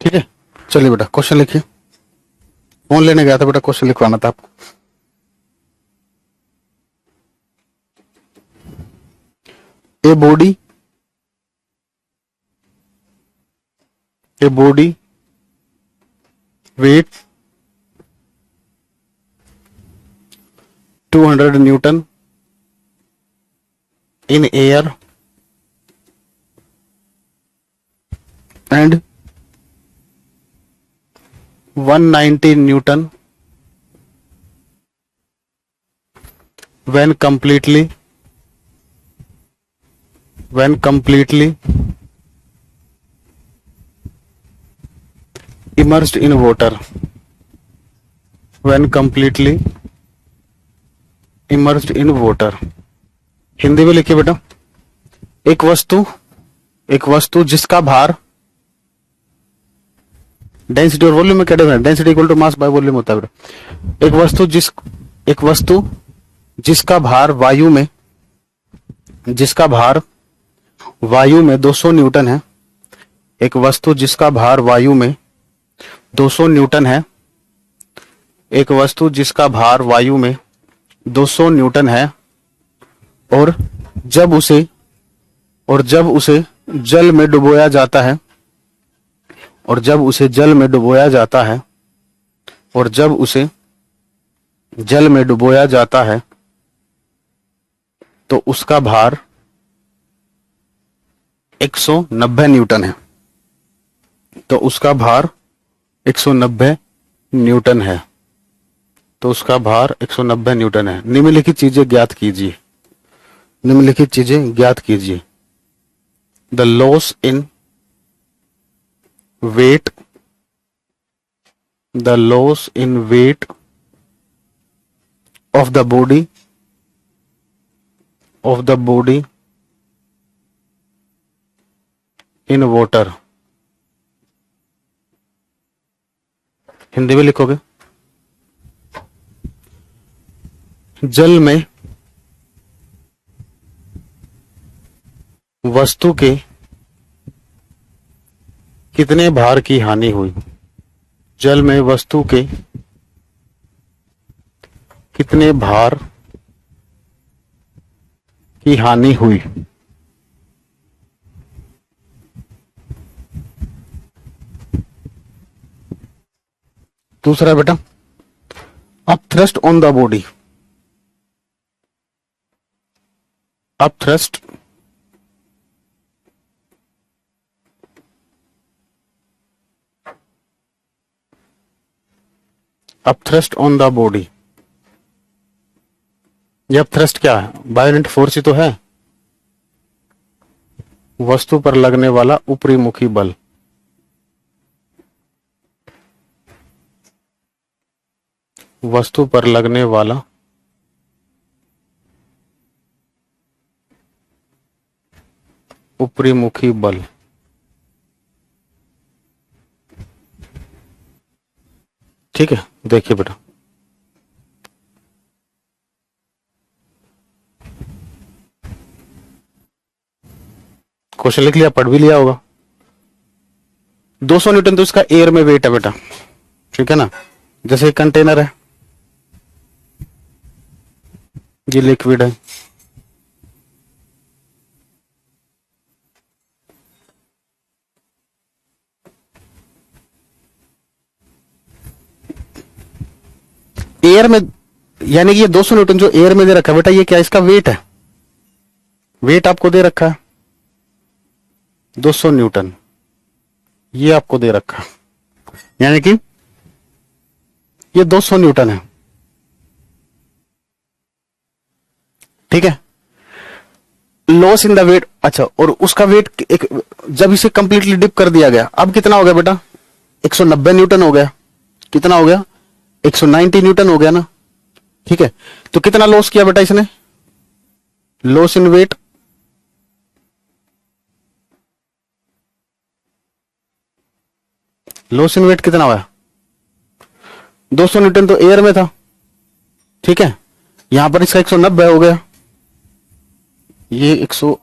[SPEAKER 1] ठीक है, चलिए बेटा क्वेश्चन लिखिए। फोन लेने गया था बेटा, क्वेश्चन लिखवाना था आपको। A body weight 200 Newton in air and 190 Newton when completely immersed in water, when completely immersed in water। हिंदी में लिखिए बेटा, एक वस्तु जिसका भार, डेंसिटी और वॉल्यूम में क्या difference, density equal to mass by volume होता है बेटा। एक वस्तु एक वस्तु जिसका भार वायु में 200 न्यूटन है, एक वस्तु जिसका भार वायु में 200 न्यूटन है, एक वस्तु जिसका भार वायु में 200 न्यूटन है, और जब उसे जल में डुबोया जाता है, और जब उसे जल में डुबोया जाता है, और जब उसे जल में डुबोया जाता है, तो उसका भार 190 न्यूटन है। तो उसका भार 190 न्यूटन है। तो उसका भार 190 न्यूटन है। निम्नलिखित चीजें ज्ञात कीजिए। निम्नलिखित चीजें ज्ञात कीजिए। The loss in weight, the loss in weight of the body in water। हिंदी में लिखोगे। जल में वस्तु के कितने भार की हानि हुई। जल में वस्तु के कितने भार की हानि हुई। दूसरा बेटा, upthrust on the body. Upthrust upthrust on the body. ये अपथ्रस्ट क्या है? वायलेंट फोर्स ही तो है। वस्तु पर लगने वाला ऊपरी मुखी बल। वस्तु पर लगने वाला ऊपरी मुखी बल। ठीक है, देखिए बेटा, क्वेश्चन लिख लिया, पढ़ भी लिया होगा। 200 न्यूटन तो इसका एयर में वेट है बेटा, ठीक है ना। जैसे एक कंटेनर है, ये लिक्विड है, एयर में, यानी कि ये 200 न्यूटन जो एयर में दे रखा है बेटा, ये क्या इसका वेट है। वेट आपको दे रखा है 200 न्यूटन, ये आपको दे रखा, यानी कि ये 200 न्यूटन है। ठीक है, लॉस इन द वेट। अच्छा, और उसका वेट एक, जब इसे कंप्लीटली डिप कर दिया गया, अब कितना हो गया बेटा? 190 न्यूटन हो गया। कितना हो गया? 190 न्यूटन हो गया ना। ठीक है, तो कितना लॉस किया बेटा इसने? Loss in weight, loss in weight कितना हुआ? 200 न्यूटन तो एयर में था। ठीक है, यहां पर इसका 190 हो गया। ये 100,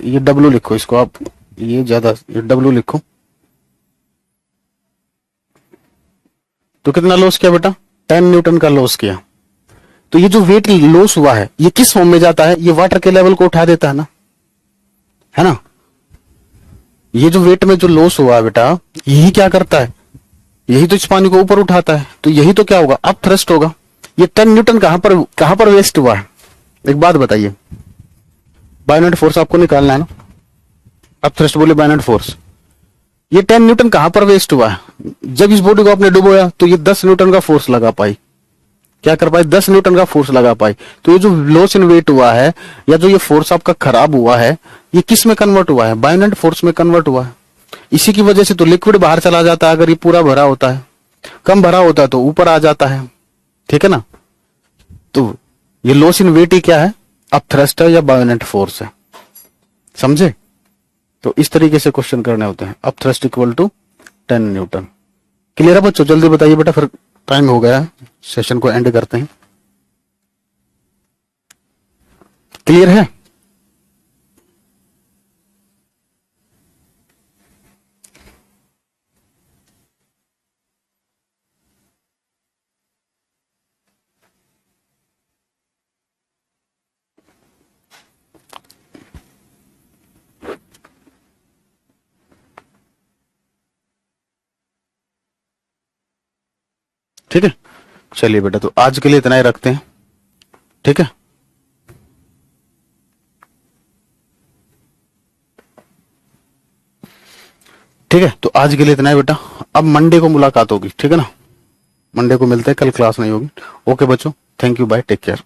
[SPEAKER 1] ये डब्ल्यू लिखो इसको आप, ये ज्यादा, ये डब्ल्यू लिखो। तो कितना लॉस किया बेटा? 10 न्यूटन का लॉस किया। तो ये जो वेट लॉस हुआ है, ये किस फॉर्म में जाता है? ये वाटर के लेवल को उठा देता है ना, है ना। ये जो वेट में जो लॉस हुआ है बेटा, यही क्या करता है? यही तो इस पानी को ऊपर उठाता है। तो यही तो क्या होगा? अप थ्रस्ट होगा। ये 10 न्यूटन कहां पर वेस्ट हुआ है? एक बात बताइए, बायोनेट फोर्स आपको निकालना है ना। अप थ्रस्ट बोले बायोनेट फोर्स, ये 10 न्यूटन कहां पर वेस्ट हुआ है? जब इस बॉडी को आपने डुबोया तो ये 10 न्यूटन का फोर्स लगा पाई। क्या कर पाई? 10 न्यूटन का फोर्स लगा पाई। तो ये जो लॉस इन वेट हुआ है, या जो ये फोर्स आपका खराब हुआ है, ये किस में कन्वर्ट हुआ है? बायोनेट फोर्स में कन्वर्ट हुआ है। इसी की वजह से तो लिक्विड बाहर चला जाता है। अगर ये पूरा भरा होता है, कम भरा होता है तो ऊपर आ जाता है। ठीक है ना। तो ये लॉस इन वेट ही क्या है? अप थ्रस्ट है या बायोनेट फोर्स है। समझे? तो इस तरीके से क्वेश्चन करने होते हैं। Upthrust equal to 10 newton. Clear है बच्चों? जल्दी बताइए बेटा, फिर टाइम हो गया है, सेशन को एंड करते हैं। क्लियर है? ठीक है, चलिए बेटा, तो आज के लिए इतना ही रखते हैं। ठीक है, ठीक है, तो आज के लिए इतना ही बेटा। अब मंडे को मुलाकात होगी, ठीक है ना? मंडे को मिलते हैं, कल क्लास नहीं होगी। ओके बच्चों, thank you, bye, take care.